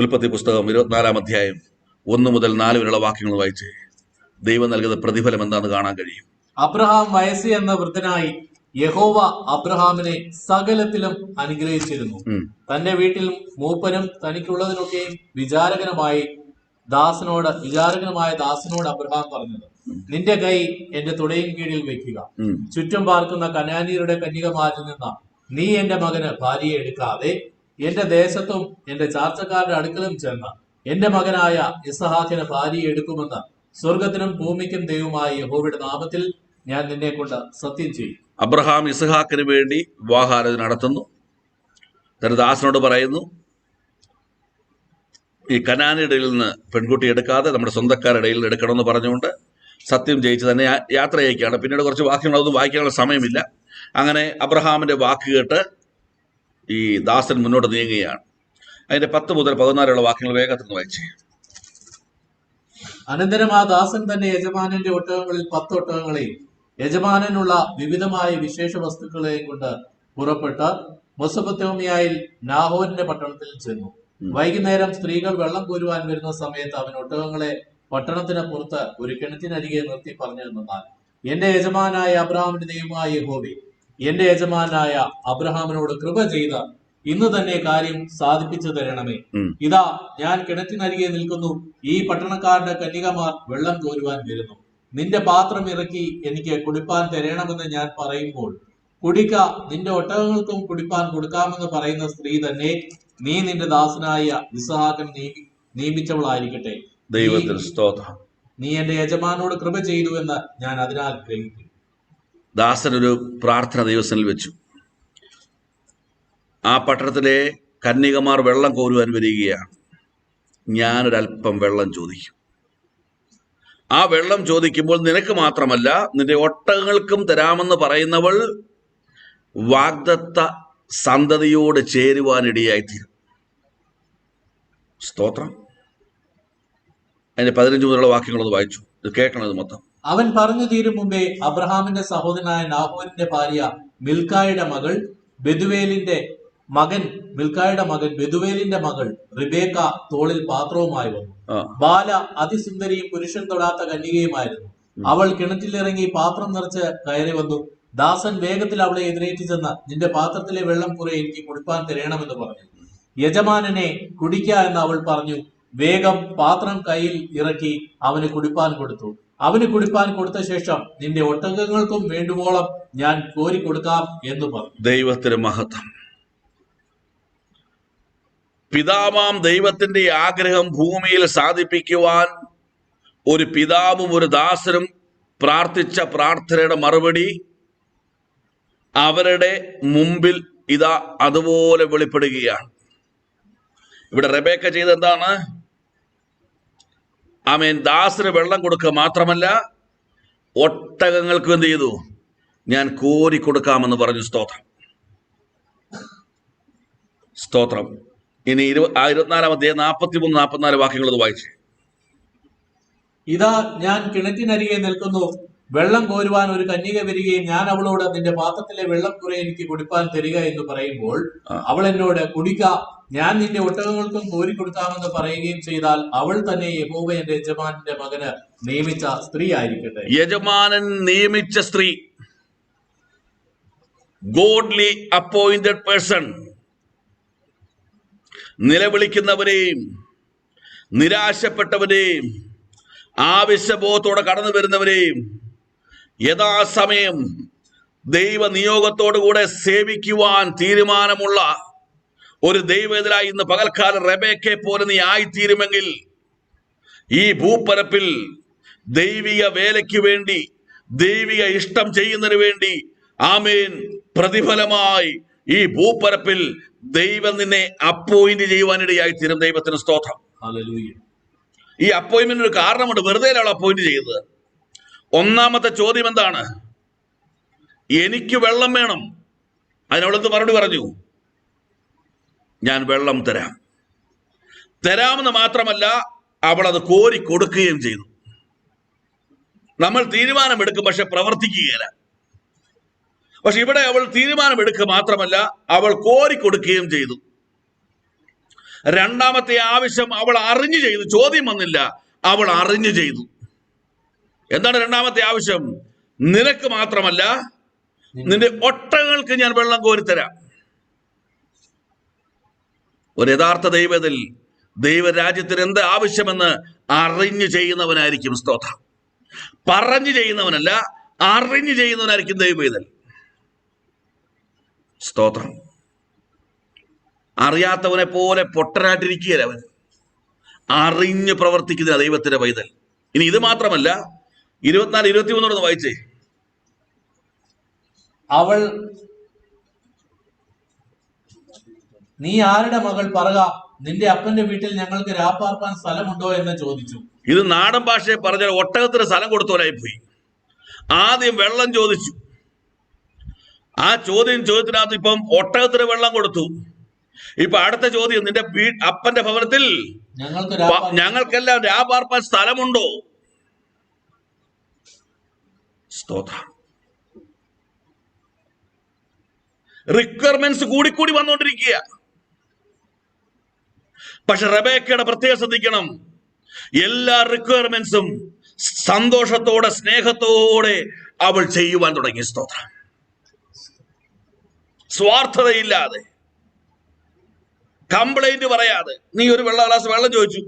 ഉൽപ്പത്തി പുസ്തകം 24 അധ്യായം 1 മുതൽ 4 വരെയുള്ള വാക്യങ്ങൾ വായിച്ച് ദൈവം നൽകുന്ന പ്രതിഫലം എന്താണെന്ന് കാണാൻ കഴിയും. അബ്രഹാം വയസ്സ് എന്ന വൃദ്ധനായി യഹോവ അബ്രഹാമിനെ സകലത്തിലും അനുഗ്രഹിച്ചിരുന്നു. തന്റെ വീട്ടിൽ മൂപ്പനും തനിക്കുള്ളതിനൊക്കെയും വിചാരകനുമായ ദാസനോട് അബ്രഹാം പറഞ്ഞത്, നിന്റെ കൈ എന്റെ തുടയിൻ കീഴിൽ വെക്കുക. ചുറ്റും പാർക്കുന്ന കനാന്യരുടെ കന്യകമാരിൽ നിന്ന് നീ എന്റെ മകന് ഭാര്യയെ എടുക്കാതെ എന്റെ ദേശത്തും എന്റെ ചാർച്ചക്കാരുടെ അടുക്കലും ചെന്ന് എന്റെ മകനായ ഇസഹാക്കിന് ഭാര്യയെ എടുക്കുമെന്ന് സ്വർഗത്തിനും ഭൂമിക്കും ദൈവമായ യഹോവയുടെ നാമത്തിൽ ഞാൻ നിന്നെ കൊണ്ട് സത്യം ചെയ്യും. അബ്രഹാം ഇസഹാക്കിന് വേണ്ടി വിവാഹാലോചന നടത്തുന്നു. തന്റെ ദാസനോട് പറയുന്നു, ഈ കനാന്യരുടെ ഇടയിൽ നിന്ന് പെൺകുട്ടി എടുക്കാതെ നമ്മുടെ സ്വന്തക്കാരുടെ ഇടയിൽ നിന്ന് എടുക്കണമെന്ന് പറഞ്ഞുകൊണ്ട് സത്യം ജയിച്ച് തന്നെ യാത്ര അയക്കുകയാണ്. പിന്നീട് കുറച്ച് വാക്യങ്ങളൊന്നും വായിക്കാനുള്ള സമയമില്ല. അങ്ങനെ അബ്രഹാമിന്റെ വാക്ക് കേട്ട് ഈ ദാസൻ മുന്നോട്ട് നീങ്ങുകയാണ്. അതിന്റെ 10 മുതൽ 14 വാക്യങ്ങൾ വേഗത്തിൽ വായിച്ചേ. അനന്തരം ആ ദാസൻ തന്റെ യജമാനന്റെ ഒട്ടകങ്ങളിൽ 10 ഒട്ടകങ്ങളെയും യജമാനനുള്ള വിവിധമായ വിശേഷ വസ്തുക്കളെയും കൊണ്ട് പുറപ്പെട്ട് മെസൊപ്പൊത്താമ്യയിൽ നാഹോരിന്റെ പട്ടണത്തിൽ ചെന്നു. വൈകുന്നേരം സ്ത്രീകൾ വെള്ളം കോരുവാൻ വരുന്ന സമയത്ത് അവൻ ഒട്ടകങ്ങളെ പട്ടണത്തിന് പുറത്ത് ഒരു കിണറ്റിനരികെ നിർത്തി പറഞ്ഞിരുന്നാൽ, എന്റെ യജമാനായ അബ്രഹാമിന്റെ ദൈവമായ യഹോവേ, എന്റെ യജമാനായ അബ്രഹാമിനോട് കൃപ ചെയ്ത ഇന്ന് തന്നെ കാര്യം സാധിപ്പിച്ചു തരണമേ. ഇതാ ഞാൻ കിണറ്റിനരികെ നിൽക്കുന്നു. ഈ പട്ടണക്കാരുടെ കന്യകമാർ വെള്ളം കോരുവാൻ വരുന്നു. നിന്റെ പാത്രം ഇറക്കി എനിക്ക് കുടിപ്പാൻ തരണമെന്ന് ഞാൻ പറയുമ്പോൾ, കുടിക്ക, നിന്റെ ഒട്ടകങ്ങൾക്കും കുടിപ്പാൻ കൊടുക്കാമെന്ന് പറയുന്ന സ്ത്രീ തന്നെ നീ നിന്റെ ദാസനായ ഇസഹാക്കിന് നിയമിച്ചവളായിരിക്കട്ടെ. ദൈവത്തിന് സ്തോത്രം. നീ എന്റെ യജമാനോട് കൃപ ചെയ്തു എന്ന് ഞാൻ അതിനാൽ ഗ്രഹിക്കും. ദാസൻ ഒരു പ്രാർത്ഥന ദൈവസനിൽ വെച്ചു. ആ പട്ടണത്തിലെ കന്യകമാർ വെള്ളം കോരുവാൻ വരികയാണ്. ഞാനൊരല്പം വെള്ളം ചോദിക്കും. ആ വെള്ളം ചോദിക്കുമ്പോൾ നിനക്ക് മാത്രമല്ല നിന്റെ ഒട്ടകങ്ങൾക്കും തരാമെന്ന് പറയുന്നവൾ വാഗ്ദത്ത സന്തതിയോട് ചേരുവാനിടയായിത്തീരും. സ്തോത്രം. അതിന്റെ 15 മുതലുള്ള വാക്യങ്ങളൊന്ന് വായിച്ചു. ഇത് കേൾക്കണം, ഇത് മൊത്തം. അവൻ പറഞ്ഞു തീരും മുമ്പേ അബ്രഹാമിന്റെ സഹോദരനായ നാഹോരിന്റെ ഭാര്യ മിൽക്കായുടെ മകൾ ബെതുവേലിന്റെ മകൾ റിബേക്ക തോളിൽ പാത്രവുമായി വന്നു. ബാല അതിസുന്ദരിയും പുരുഷൻ തൊടാത്ത കന്യകയുമായിരുന്നു. അവൾ കിണറ്റിലിറങ്ങി പാത്രം നിറച്ച് കയറി വന്നു. ദാസൻ വേഗത്തിൽ അവളെ എതിരേറ്റ് ചെന്ന്, നിന്റെ പാത്രത്തിലെ വെള്ളം കുറെ എനിക്ക് കുടിപ്പാൻ തരണമെന്ന് പറഞ്ഞു. യജമാനനെ കുടിക്ക എന്ന് അവൾ പറഞ്ഞു. വേഗം പാത്രം കയ്യിൽ ഇറക്കി അവന് കുടിപ്പാൻ കൊടുത്തു. അവന് കുടിപ്പാൻ കൊടുത്ത ശേഷം, നിന്റെ ഒട്ടകങ്ങൾക്കും വേണ്ടുവോളം ഞാൻ കോരി കൊടുക്കാം എന്ന് പറഞ്ഞു. ദൈവത്തിന് മഹത്വം. പിതാവാം ദൈവത്തിന്റെ ആഗ്രഹം ഭൂമിയിൽ സാധിപ്പിക്കുവാൻ ഒരു പിതാവും ഒരു ദാസനും പ്രാർത്ഥിച്ച പ്രാർത്ഥനയുടെ മറുപടി അവരുടെ മുമ്പിൽ ഇതാ അതുപോലെ വെളിപ്പെടുകയാണ്. ഇവിടെ റെബേക്ക ചെയ്തെന്താണ്? ആമേൻ, ദാസന് വെള്ളം കൊടുക്കുക മാത്രമല്ല ഒട്ടകങ്ങൾക്കും എന്ത് ചെയ്തു? ഞാൻ കോരി കൊടുക്കാമെന്ന് പറഞ്ഞു. സ്തോത്രം, സ്തോത്രം. ഇനി 24-ാം അധ്യായം 43-44 വാക്യങ്ങൾ വായിച്ചു. ഇതാ ഞാൻ കിണറ്റിനരികെ നിൽക്കുന്നു. വെള്ളം കോരുവാൻ ഒരു കന്യക വരികയും ഞാൻ അവളോട്, നിന്റെ പാത്രത്തിലെ വെള്ളം കുറെ എനിക്ക് കുടിപ്പാൻ തരിക എന്ന് പറയുമ്പോൾ, അവൾ എന്നോട്, കുടിക്ക, ഞാൻ നിന്റെ ഒട്ടകങ്ങൾക്കും കോരിക്കൊടുക്കാമെന്ന് പറയുകയും ചെയ്താൽ അവൾ തന്നെ യഹോവ എന്റെ യജമാനന്റെ മകന് നിയമിച്ച സ്ത്രീ ആയിരിക്കട്ടെ. യജമാനൻ നിയമിച്ച സ്ത്രീ, ഗോഡ്ലി അപ്പോയിന്റഡ് പേഴ്സൺ. നിലവിളിക്കുന്നവരെയും നിരാശപ്പെട്ടവരെയും ആവശ്യബോധത്തോടെ കടന്നു വരുന്നവരെയും യഥാസമയം ദൈവ നിയോഗത്തോടുകൂടെ സേവിക്കുവാൻ തീരുമാനമുള്ള ഒരു ദൈവത്തിലായി ഇന്ന് പകൽക്കാലം റെബേക്കയെ പോലെ നീ ആയിത്തീരുമെങ്കിൽ ഈ ഭൂപ്പരപ്പിൽ ദൈവിക വേലയ്ക്ക് വേണ്ടി, ദൈവിക ഇഷ്ടം ചെയ്യുന്നതിന് വേണ്ടി, ആമേൻ, പ്രതിഫലമായി ഈ ഭൂപ്പരപ്പിൽ ദൈവം നിന്നെ അപ്പോയിന്റ് ചെയ്യുവാനിടയായി തീരും. ദൈവത്തിന് സ്തോത്രം. ഹല്ലേലൂയ. ഈ അപ്പോയിന്റ്മെന്റ് ഒരു കാരണമുണ്ട്. വെറുതെ അവൾ അപ്പോയിന്റ് ചെയ്തത്. ഒന്നാമത്തെ ചോദ്യം എന്താണ്? എനിക്ക് വെള്ളം വേണം. അതിനവളെന്ത് മറുപടി പറഞ്ഞു? ഞാൻ വെള്ളം തരാം. തരാമെന്ന് മാത്രമല്ല, അവൾ അത് കോരി കൊടുക്കുകയും ചെയ്തു. നമ്മൾ തീരുമാനമെടുക്കും, പക്ഷെ പ്രവർത്തിക്കുകയില്ല. പക്ഷെ ഇവിടെ അവൾ തീരുമാനമെടുക്കുക മാത്രമല്ല, അവൾ കോരി കൊടുക്കുകയും ചെയ്തു. രണ്ടാമത്തെ ആവശ്യം അവൾ അറിഞ്ഞു ചെയ്തു. ചോദ്യം വന്നില്ല, അവൾ അറിഞ്ഞു ചെയ്തു. എന്താണ് രണ്ടാമത്തെ ആവശ്യം? നിനക്ക് മാത്രമല്ല, നിന്റെ ഒട്ടകങ്ങൾക്ക് ഞാൻ വെള്ളം കോരിത്തരാം. ഒരു യഥാർത്ഥ ദൈവത്തിൽ ദൈവരാജ്യത്തിന് എന്ത് ആവശ്യമെന്ന് അറിഞ്ഞു ചെയ്യുന്നവനായിരിക്കും. സ്തോത്രം. പറഞ്ഞു ചെയ്യുന്നവനല്ല, അറിഞ്ഞു ചെയ്യുന്നവനായിരിക്കും ദൈവവേദൽ. സ്തോത്രം. അറിയാത്തവനെ പോലെ പൊട്ടനായിട്ടിരിക്കുകയല്ല അവൻ. അറിഞ്ഞ് പ്രവർത്തിക്കുന്ന ദൈവത്തിന്റെ പൈതൽ. ഇനി ഇത് മാത്രമല്ല, 24-23 വായിച്ചേ. അവൾ, നീ ആരുടെ മകൾ പറക, നിന്റെ അപ്പന്റെ വീട്ടിൽ ഞങ്ങൾക്ക് രാപ്പാർപ്പാൻ സ്ഥലമുണ്ടോ എന്ന് ചോദിച്ചു. ഇത് നാടൻ ഭാഷയെ പറഞ്ഞാൽ ഒട്ടകത്തിന് സ്ഥലം കൊടുത്തവരായി പോയി. ആദ്യം വെള്ളം ചോദിച്ചു. ആ ചോദ്യത്തിനകത്ത് ഇപ്പം ഒട്ടകത്തിന് വെള്ളം കൊടുത്തു. ഇപ്പൊ അടുത്ത ചോദ്യം, നിന്റെ അപ്പന്റെ ഭവനത്തിൽ ഞങ്ങൾക്കെല്ലാം രാപാർപ്പാൻ സ്ഥലമുണ്ടോ? സ്തോത്രം. റിക്വയർമെന്റ്സ് കൂടിക്കൂടി വന്നുകൊണ്ടിരിക്കുക. പക്ഷെ റെബേക്കയുടെ പ്രത്യേകം ശ്രദ്ധിക്കണം, എല്ലാ റിക്വയർമെന്റ്സും സന്തോഷത്തോടെ, സ്നേഹത്തോടെ അവൾ ചെയ്യുവാൻ തുടങ്ങി. സ്തോത്രം. സ്വാർത്ഥതയില്ലാതെ, കംപ്ലൈന്റ് പറയാതെ. നീ ഒരു ഗ്ലാസ് വെള്ളം ചോദിച്ചു,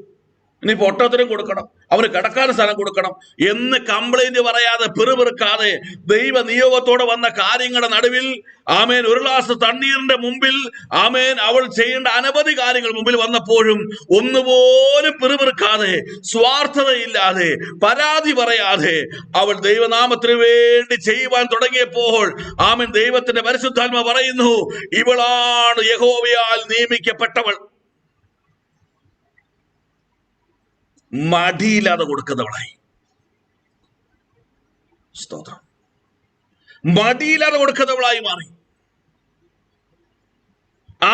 ഇനിയിപ്പോ ഒട്ടകത്തിനും കൊടുക്കണം, അവന് കിടക്കാൻ സ്ഥലം കൊടുക്കണം എന്ന് കംപ്ലൈന്റ് പറയാതെ, പിറുപിറുക്കാതെ, ദൈവ നിയോഗത്തോടെ വന്ന കാര്യങ്ങളുടെ നടുവിൽ, ആമേൻ, ഒരു ഗ്ലാസ് തണ്ണീറിന്റെ മുമ്പിൽ, ആമേൻ, അവൾ ചെയ്യേണ്ട അനവധി കാര്യങ്ങൾ മുമ്പിൽ വന്നപ്പോഴും ഒന്നുപോലും പിറുപിറുക്കാതെ, സ്വാർത്ഥതയില്ലാതെ, പരാതി പറയാതെ അവൾ ദൈവനാമത്തിന് വേണ്ടി ചെയ്യുവാൻ തുടങ്ങിയപ്പോൾ, ആമേൻ, ദൈവത്തിന്റെ പരിശുദ്ധാത്മ പറയുന്നു, ഇവളാണ് യഹോവയാൽ നിയമിക്കപ്പെട്ടവൾ. മടിയില്ലാതെ കൊടുക്കുന്നവളായി. സ്തോത്രം. മടിയില്ലാതെ കൊടുക്കുന്നവളായി മാറി.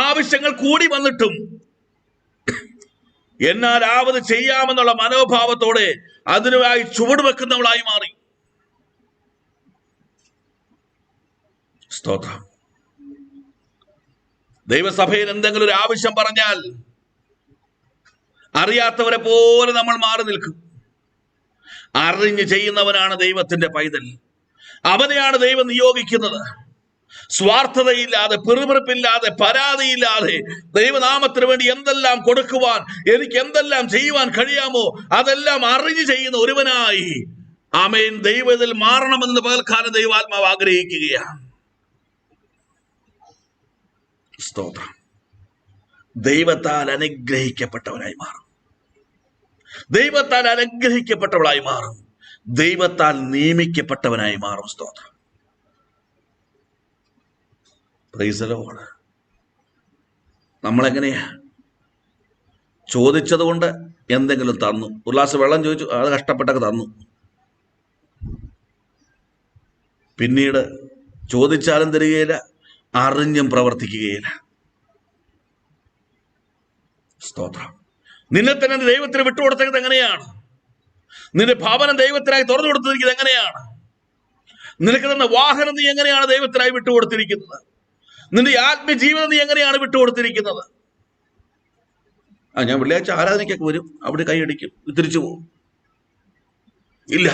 ആവശ്യങ്ങൾ കൂടി വന്നിട്ടും എന്നാലാവത് ചെയ്യാമെന്നുള്ള മനോഭാവത്തോടെ അതിനുമായി ചുവട് വെക്കുന്നവളായി മാറി. സ്തോത്രം. ദൈവസഭയിൽ എന്തെങ്കിലും ഒരു ആവശ്യം പറഞ്ഞാൽ അറിയാത്തവരെ പോലെ നമ്മൾ മാറി നിൽക്കും. അറിഞ്ഞ് ചെയ്യുന്നവനാണ് ദൈവത്തിന്റെ പൈതൽ. അവനെയാണ് ദൈവം നിയോഗിക്കുന്നത്. സ്വാർത്ഥതയില്ലാതെ, പിറുപിറുപ്പില്ലാതെ, പരാതിയില്ലാതെ, ദൈവനാമത്തിന് വേണ്ടി എന്തെല്ലാം കൊടുക്കുവാൻ, എനിക്ക് എന്തെല്ലാം ചെയ്യുവാൻ കഴിയാമോ അതെല്ലാം അറിഞ്ഞു ചെയ്യുന്ന ഒരുവനായി, ആമേൻ, ദൈവത്തിൽ മാറണമെന്ന് പകൽക്കാലം ദൈവാത്മാവ് ആഗ്രഹിക്കുകയാണ്. സ്തോത്രം. ദൈവത്താൽ അനുഗ്രഹിക്കപ്പെട്ടവനായി മാറും. ദൈവത്താൽ അനുഗ്രഹിക്കപ്പെട്ടവളായി മാറും. ദൈവത്താൽ നിയമിക്കപ്പെട്ടവനായി മാറും. സ്തോത്രം. Praise the Lord. നമ്മളെങ്ങനെയാ? ചോദിച്ചത് കൊണ്ട് എന്തെങ്കിലും തന്നു. ഒരു ഗ്ലാസ് വെള്ളം ചോദിച്ചു, അത് കഷ്ടപ്പെട്ടൊക്കെ തന്നു. പിന്നീട് ചോദിച്ചാലും തരികയില്ല, അറിഞ്ഞും പ്രവർത്തിക്കുകയില്ല. സ്തോത്രം. നിന്നെ തന്നെ ദൈവത്തിന് വിട്ടുകൊടുത്തത് എങ്ങനെയാണ്? നിന്റെ ഭവനം ദൈവത്തിനായി തുറന്നു കൊടുത്തിരിക്കുന്നത് എങ്ങനെയാണ്? നിനക്ക് തന്ന വാഹനം നീ എങ്ങനെയാണ് ദൈവത്തിനായി വിട്ടുകൊടുത്തിരിക്കുന്നത്? നിന്റെ ആത്മീയ ജീവിതം നീ എങ്ങനെയാണ് വിട്ടുകൊടുത്തിരിക്കുന്നത്? ഞാൻ വെള്ളിയാഴ്ച ആരാധനയ്ക്കൊക്കെ വരും, അവിടെ കൈയടിക്കും, തിരിച്ചു പോകും. ഇല്ല,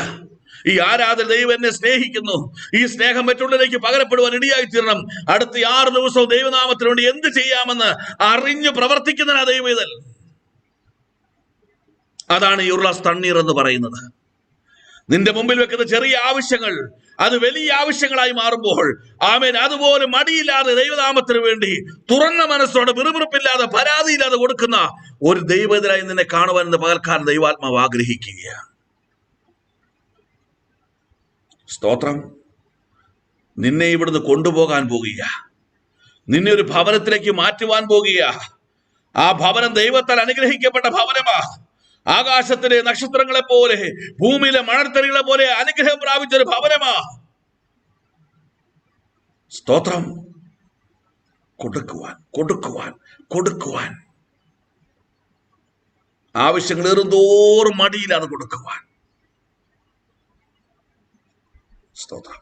ഈ ആരാധന ദൈവം എന്നെ സ്നേഹിക്കുന്നു, ഈ സ്നേഹം മറ്റുള്ളവരിലേക്ക് പകരപ്പെടുവാൻ ഇടയായി തീരണം. അടുത്ത 6 ദിവസവും ദൈവനാമത്തിന് വേണ്ടി എന്ത് ചെയ്യാമെന്ന് അറിഞ്ഞു പ്രവർത്തിക്കുന്നതിനാ ദൈവവേദൽ. അതാണ് ഈ ഉരുള തണ്ണീർ എന്ന് പറയുന്നത്. നിന്റെ മുമ്പിൽ വെക്കുന്ന ചെറിയ ആവശ്യങ്ങൾ അത് വലിയ ആവശ്യങ്ങളായി മാറുമ്പോൾ, ആമേൻ, അതുപോലെ മടിയില്ലാതെ ദൈവനാമത്തിന് വേണ്ടി തുറന്ന മനസ്സോടെ വിറുവിറുപ്പില്ലാതെ പരാതിയില്ലാതെ കൊടുക്കുന്ന ഒരു ദൈവത്തിനായി നിന്നെ കാണുവാൻ ഇന്ന് പകൽക്കാലം ദൈവാത്മാവ് ആഗ്രഹിക്കുകയാണ്. സ്തോത്രം. നിന്നെ ഇവിടുന്ന് കൊണ്ടുപോകാൻ പോകുക, നിന്നെ ഒരു ഭവനത്തിലേക്ക് മാറ്റുവാൻ പോകുക. ആ ഭവനം ദൈവത്താൽ അനുഗ്രഹിക്കപ്പെട്ട ഭവനമാ. ആകാശത്തിലെ നക്ഷത്രങ്ങളെ പോലെ, ഭൂമിയിലെ മണൽത്തരികളെ പോലെ അനുഗ്രഹം പ്രാപിച്ചൊരു ഭവനമാ. സ്തോത്രം. കൊടുക്കുവാൻ കൊടുക്കുവാൻ കൊടുക്കുവാൻ ആവശ്യങ്ങൾ ഏറുന്തോറും മടിയില്ലാതെ കൊടുക്കുവാൻ. സ്തോത്രം.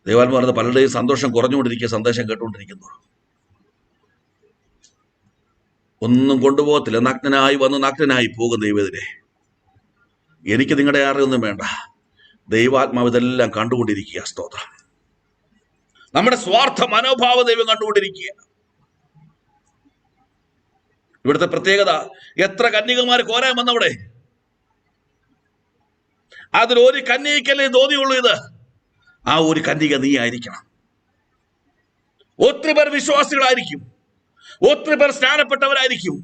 ദൈവാത്മാവ് പറയുന്നത് പലരുടെയും സന്തോഷം കുറഞ്ഞുകൊണ്ടിരിക്കുക, സന്ദേശം കേട്ടുകൊണ്ടിരിക്കുന്നു. ഒന്നും കൊണ്ടുപോകത്തില്ല, നഗ്നനായി വന്ന് നഗ്നനായി പോകും ദൈവത്തിനെ. എനിക്ക് നിങ്ങളുടെ ആരെയൊന്നും വേണ്ട, ദൈവാത്മാവ് ഇതെല്ലാം കണ്ടുകൊണ്ടിരിക്കുക. സ്തോത്രം. നമ്മുടെ സ്വാർത്ഥ മനോഭാവ ദൈവം കണ്ടുകൊണ്ടിരിക്കുക. ഇവിടുത്തെ പ്രത്യേകത, എത്ര കന്യകമാർ കോരാൻ വന്നവിടെ, അതിലൊരു കന്യകയ്ക്കല്ലേ തോന്നിയുള്ളൂ ഇത്. ആ ഒരു കന്യക നീ ആയിരിക്കണം. ഒത്തിരി പേർ വിശ്വാസികളായിരിക്കും, ഒത്തിരി പേർ സ്നാനപ്പെട്ടവരായിരിക്കും,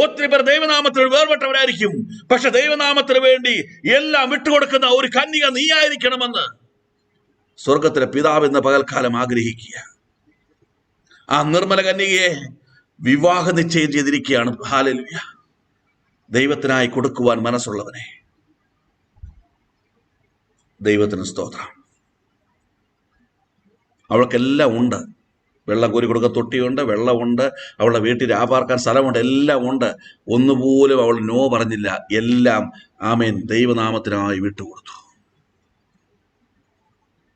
ഒത്തിരി പേർ ദൈവനാമത്തിന് വേർപെട്ടവരായിരിക്കും. പക്ഷെ ദൈവനാമത്തിന് വേണ്ടി എല്ലാം വിട്ടുകൊടുക്കുന്ന ഒരു കന്യക നീ ആയിരിക്കണമെന്ന് സ്വർഗത്തിലെ പിതാവ് ഇന്ന് പകൽക്കാലം ആഗ്രഹിക്കുക. ആ നിർമ്മല കന്യകയെ വിവാഹ നിശ്ചയം ചെയ്തിരിക്കുകയാണ്. ഹല്ലേലൂയ. ദൈവത്തിനായി കൊടുക്കുവാൻ മനസ്സുള്ളവനെ. ദൈവത്തിന് സ്തോത്രം. അവൾക്കെല്ലാം ഉണ്ട്. വെള്ളം കോരി കൊടുക്കാൻ തൊട്ടിയുണ്ട്, വെള്ളമുണ്ട്, അവളുടെ വീട്ടിൽ ആപാർക്കാൻ സ്ഥലമുണ്ട്, എല്ലാം ഉണ്ട്. ഒന്നുപോലും അവൾ നോ പറഞ്ഞില്ല. എല്ലാം ആമേൻ ദൈവനാമത്തിനായി വിട്ടുകൊടുത്തു.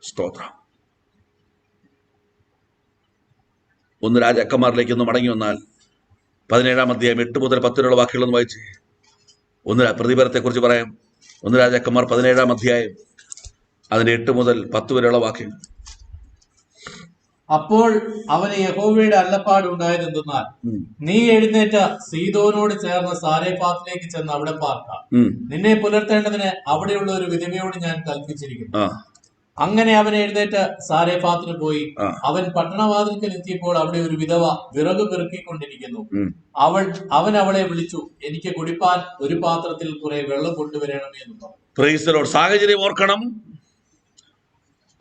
സ്തോത്രം. 1 രാജാക്കന്മാരിലേക്ക് ഒന്ന് മടങ്ങി വന്നാൽ 17-ാം അധ്യായം 8 മുതൽ 10 വരെയുള്ള വാക്യങ്ങളൊന്ന് വായിച്ച്. പ്രതിഫലത്തെക്കുറിച്ച് പറയാം. 1 രാജാക്കന്മാർ 17-ാം അധ്യായം അതിന്റെ 8 മുതൽ 10 വരെയുള്ള വാക്യങ്ങൾ. അപ്പോൾ അവന് യഹോവയുടെ അരുളപ്പാട് ഉണ്ടായതെന്തെന്നാൽ, നീ എഴുന്നേറ്റ് സീദോനോട് ചേർന്ന് സാരെഫാത്തിലേക്ക് ചെന്ന് അവിടെ പാർക്കാം. നിന്നെ പുലർത്തേണ്ടതിന് അവിടെയുള്ള ഒരു വിധവയോട് ഞാൻ കൽപ്പിച്ചിരിക്കുന്നു. അങ്ങനെ അവൻ എഴുന്നേറ്റ് സാരെഫാത്തിന് പോയി. അവൻ പട്ടണവാതിൽക്കൽ എത്തിയപ്പോൾ അവിടെ ഒരു വിധവ വിറക് പെറുക്കിക്കൊണ്ടിരിക്കുന്നു. അവൻ അവളെ വിളിച്ചു, എനിക്ക് കുടിപ്പാൻ ഒരു പാത്രത്തിൽ കുറെ വെള്ളം കൊണ്ടുവരണമേ എന്ന് പറഞ്ഞു. Price the Lord. സാഹചര്യം ഓർക്കണം.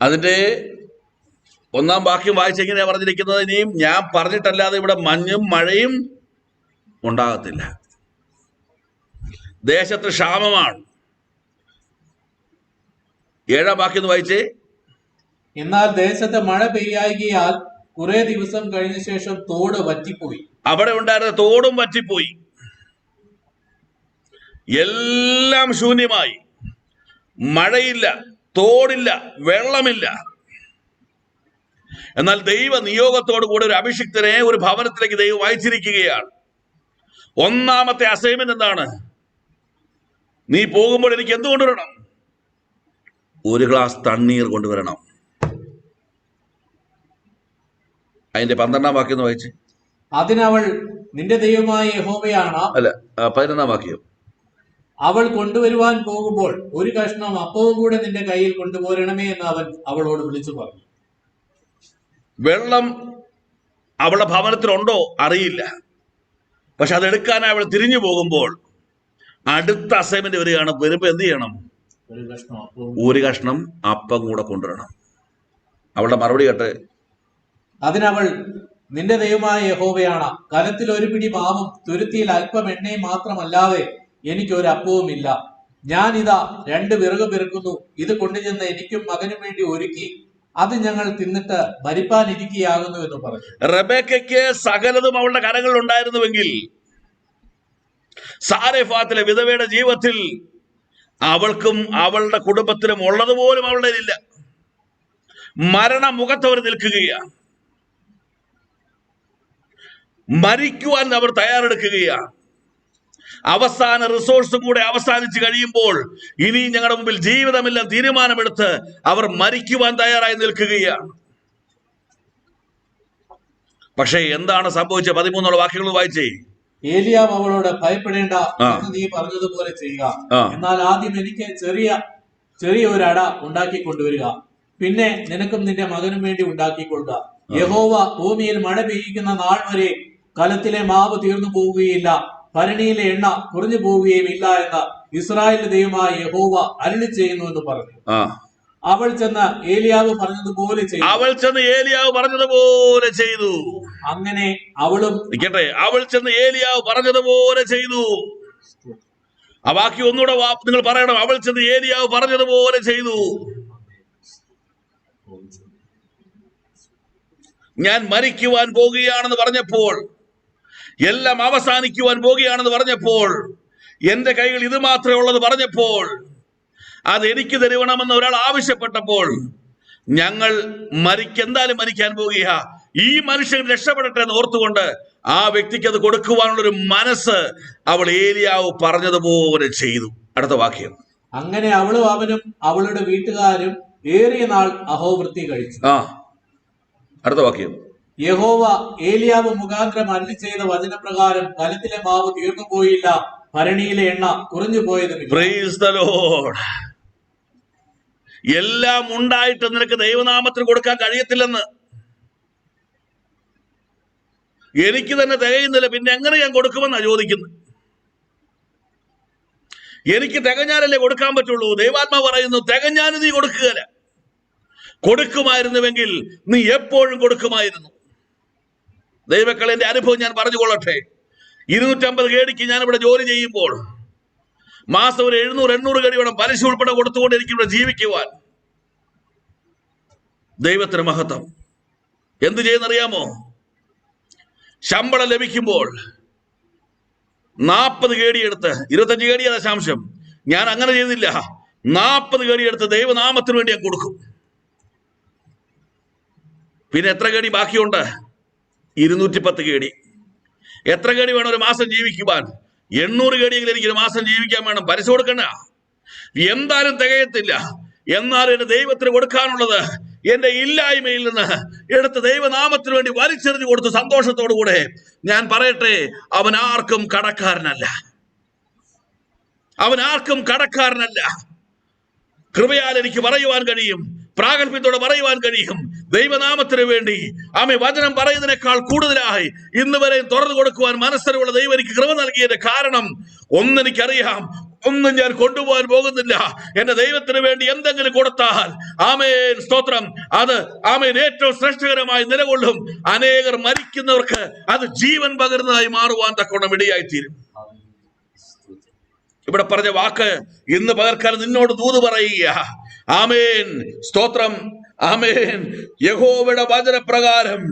അതിന്റെ 1-ാം വാക്യം വായിച്ചെങ്ങനെയാ പറഞ്ഞിരിക്കുന്നത്? ഇനിയും ഞാൻ പറഞ്ഞിട്ടല്ലാതെ ഇവിടെ മഞ്ഞും മഴയും ഉണ്ടാകത്തില്ല. ദേശത്ത് ക്ഷാമമാണ്. 7-ാം വാക്യം വായിച്ചേ. എന്നാൽ ദേശത്ത് മഴ പെയ്യായികയാൽ കുറെ ദിവസം കഴിഞ്ഞ ശേഷം തോട് വറ്റിപ്പോയി. അവിടെ ഉണ്ടായിരുന്ന തോടും വറ്റിപ്പോയി. എല്ലാം ശൂന്യമായി. മഴയില്ല, തോടില്ല, വെള്ളമില്ല. എന്നാൽ ദൈവ നിയോഗത്തോടു കൂടെ ഒരു അഭിഷിക്തനെ ഒരു ഭവനത്തിലേക്ക് ദൈവം അയച്ചിരിക്കുകയാണ്. 1-ാമത്തെ അസൈൻമെന്റ് എന്താണ്? നീ പോകുമ്പോൾ എനിക്ക് എന്ത് കൊണ്ടുവരണം? ഒരു ഗ്ലാസ് തണ്ണീർ കൊണ്ടുവരണം. അതിന്റെ 12-ാം വാക്യം ഒന്ന് വായിച്ച്. അതിനവൾ, നിന്റെ ദൈവമായ യഹോവയാണ്. അല്ല, 11-ാം വാക്യം. അവൾ കൊണ്ടുവരുവാൻ പോകുമ്പോൾ ഒരു കഷ്ണം അപ്പവും കൂടെ നിന്റെ കയ്യിൽ കൊണ്ടുപോരണമേ എന്ന് അവൻ അവളോട് വിളിച്ചു പറഞ്ഞു. വെള്ളം അവളുടെ ഭവനത്തിലുണ്ടോ അറിയില്ല. പക്ഷെ അതെടുക്കാനായി അവൾ തിരിഞ്ഞു പോകുമ്പോൾ അടുത്ത അസൈൻമെന്റ് വരികയാണ്. വരുമ്പോ എന്ത് ചെയ്യണം? ഒരു കഷ്ണം അപ്പം കൂടെ കൊണ്ടുവരണം. അവളുടെ മറുപടി കേട്ട്, അതിനവൾ, നിന്റെ ദൈവമായ യഹോവയാണ്. കലത്തിൽ ഒരു പിടി മാവും തുരുത്തിയിൽ അല്പം എണ്ണയും മാത്രമല്ലാതെ എനിക്ക് ഒരു അപ്പവും ഇല്ല. ഞാൻ ഇതാ 2 വിറക് പെറുക്കുന്നു. ഇത് കൊണ്ടുചെന്ന് എനിക്കും മകനും വേണ്ടി ഒരുക്കി അത് ഞങ്ങൾ തിന്നിട്ട് മരിപ്പാനിരിക്കുകയാകുന്നു എന്ന് പറഞ്ഞു. റെബേക്കയ്ക്ക് സകലതും അവളുടെ കരങ്ങളിൽ ഉണ്ടായിരുന്നുവെങ്കിൽ സാരെഫാത്തിലെ വിധവയുടെ ജീവിതത്തിൽ അവൾക്കും അവളുടെ കുടുംബത്തിനും ഉള്ളതുപോലും അവളുടെ ഇല്ല. മരണമുഖത്തവർ നിൽക്കുകയാണ്. മരിക്കുവാൻ അവർ തയ്യാറെടുക്കുകയാണ്. അവസാന റിസോഴ്സും കൂടെ അവസാനിച്ച് കഴിയുമ്പോൾ ഇനി ഞങ്ങളുടെ മുമ്പിൽ ജീവിതമെല്ലാം തീരുമാനമെടുത്ത് അവർ മരിക്കുവാൻ തയ്യാറായി നിൽക്കുകയാണ്. പക്ഷേ എന്താണ് സംഭവിച്ചത്? 13 വാക്യങ്ങൾ വായിച്ചേ. ഏലിയാവ് അവളോട്, ഭയപ്പെടേണ്ട, എന്ന് നീ പറഞ്ഞതുപോലെ ചെയ്യുക. എന്നാൽ ആദ്യം എനിക്ക് ചെറിയ ഒരു അട ഉണ്ടാക്കി കൊണ്ടുവരിക. പിന്നെ നിനക്കും നിന്റെ മകനും വേണ്ടി ഉണ്ടാക്കിക്കൊള്ളുക. യഹോവ ഭൂമിയിൽ മഴ പെയ്യിക്കുന്ന നാൾ വരെ കലത്തിലെ മാവ് തീർന്നു പോവുകയില്ല, ഭരണിയിലെ എണ്ണ കുറഞ്ഞു പോവുകയും ഇല്ല എന്ന് ഇസ്രായേലിന്റെ ദൈവമായ യഹോവ അരുളി ചെയ്യുന്നു എന്ന് പറഞ്ഞു. അവൾ ചെന്ന് ഏലിയാവ് പറഞ്ഞതുപോലെ ചെയ്തു. അങ്ങനെ അവളും അവൾ ചെന്ന് ഏലിയാവ് പറഞ്ഞതുപോലെ ചെയ്തു. ആ വാക്യം ഒന്നുകൂടെ നിങ്ങൾ പറയണം. അവൾ ചെന്ന് ഏലിയാവ് പറഞ്ഞതുപോലെ ചെയ്തു. ഞാൻ മരിക്കുവാൻ പോകുകയാണെന്ന് പറഞ്ഞപ്പോൾ, എല്ലാം അവസാനിക്കുവാൻ പോകുകയാണെന്ന് പറഞ്ഞപ്പോൾ, എന്റെ കൈകൾ ഇത് മാത്രമേ ഉള്ളത് പറഞ്ഞപ്പോൾ, അത് എനിക്ക് തരുവണമെന്ന് ഒരാൾ ആവശ്യപ്പെട്ടപ്പോൾ, ഞങ്ങൾ എന്തായാലും മരിക്കാൻ പോകുക, ഈ മനുഷ്യൻ രക്ഷപ്പെടട്ടെ എന്ന് ഓർത്തുകൊണ്ട് ആ വ്യക്തിക്ക് അത് കൊടുക്കുവാനുള്ളൊരു മനസ്സ് അവൾ ഏലിയാവ് പറഞ്ഞതുപോലെ ചെയ്തു. അടുത്ത വാക്യം. അങ്ങനെ അവളും അവനും അവളുടെ വീട്ടുകാരും ഏറിയ നാൾ അഹോവൃത്തി കഴിച്ചു. അടുത്ത വാക്യം. യഹോവ ഏലിയാവ് മുഖാന്തരം അരുളി ചെയ്ത വചനപ്രകാരം കലത്തിലെ മാവ് തീർന്നു പോയില്ല, ഭരണിയിലെ എണ്ണ കുറഞ്ഞു പോയതുമില്ല. Price the Lord. എല്ലാം ഉണ്ടായിട്ട് നിനക്ക് ദൈവനാമത്തിന് കൊടുക്കാൻ കഴിയത്തില്ലെന്ന്, എനിക്ക് തന്നെ തികയുന്നില്ല, പിന്നെ എങ്ങനെ ഞാൻ കൊടുക്കുമെന്നാണ് ചോദിക്കുന്നത്. എനിക്ക് തികഞ്ഞാലല്ലേ കൊടുക്കാൻ പറ്റുള്ളൂ. ദൈവാത്മാവ് പറയുന്നു, തികഞ്ഞാലും നീ കൊടുക്കുകയില്ല. കൊടുക്കുമായിരുന്നുവെങ്കിൽ നീ എപ്പോഴും കൊടുക്കുമായിരുന്നു. ദൈവമക്കളെ, എന്റെ അനുഭവം ഞാൻ പറഞ്ഞുകൊള്ളട്ടെ. 250 കേടിക്ക് ഞാനിവിടെ ജോലി ചെയ്യുമ്പോൾ മാസം ഒരു 700-800 കേടി വേണം പലിശ ഉൾപ്പെടെ കൊടുത്തുകൊണ്ട് എനിക്ക് ഇവിടെ ജീവിക്കുവാൻ. ദൈവത്തിന് മഹത്വം. എന്ത് ചെയ്യുന്നറിയാമോ? ശമ്പളം ലഭിക്കുമ്പോൾ 40 കേടി എടുത്ത് 25 കേടിയ ദശാംശം, ഞാൻ അങ്ങനെ ചെയ്തില്ല, 40 കേടി എടുത്ത് ദൈവനാമത്തിന് വേണ്ടി ഞാൻ കൊടുക്കും. പിന്നെ എത്ര കേടി ബാക്കിയുണ്ട്? 210 കേടി. എത്ര കേടി വേണം ഒരു മാസം ജീവിക്കുവാൻ? 800 കേടിയെങ്കിലും എനിക്ക് ഒരു മാസം ജീവിക്കാൻ വേണം. പലിശ കൊടുക്കണ്ട, എന്തായാലും തികയത്തില്ല. എന്നാലും എന്റെ ദൈവത്തിന് കൊടുക്കാനുള്ളത് എന്റെ ഇല്ലായ്മയിൽ നിന്ന് എടുത്ത് ദൈവനാമത്തിന് വേണ്ടി വലിച്ചെറിഞ്ഞു കൊടുത്ത് സന്തോഷത്തോടു കൂടെ ഞാൻ പറയട്ടെ, അവൻ ആർക്കും കടക്കാരനല്ല. അവൻ ആർക്കും കടക്കാരനല്ല. കൃപയാൽ എനിക്ക് പറയുവാൻ കഴിയും, പ്രാഗൽഭ്യത്തോടെ പറയുവാൻ കഴിയും, ദൈവനാമത്തിന് വേണ്ടി ആമേ വചനം പറയുന്നതിനേക്കാൾ കൂടുതലായി ഇന്ന് വരെ തുറന്നു കൊടുക്കുവാൻ മനസ്സറിവുള്ള ദൈവം എനിക്ക് കൃപ നൽകിയതിന്റെ കാരണം ഒന്നെനിക്കറിയാം, ഒന്നും ഞാൻ കൊണ്ടുപോകാൻ പോകുന്നില്ല. എന്റെ ദൈവത്തിന് വേണ്ടി എന്തെങ്കിലും കൊടുത്താൽ ആമേൻ, സ്തോത്രം, അത് ആമേൻ ഏറ്റവും ശ്രേഷ്ഠകരമായി നിലകൊള്ളും. അനേകർ മരിക്കുന്നവർക്ക് അത് ജീവൻ പകരുന്നതായി മാറുവാൻ തക്കവണ്ണം ഇടയായിത്തീരും. ഇവിടെ പറഞ്ഞ വാക്ക് ഇന്ന് പകർക്കാലം നിന്നോട് ദൂത് പറയുക. ആമേൻ, സ്തോത്രം, ആമേൻ. യഹോവയുടെ വചനപ്രകാരം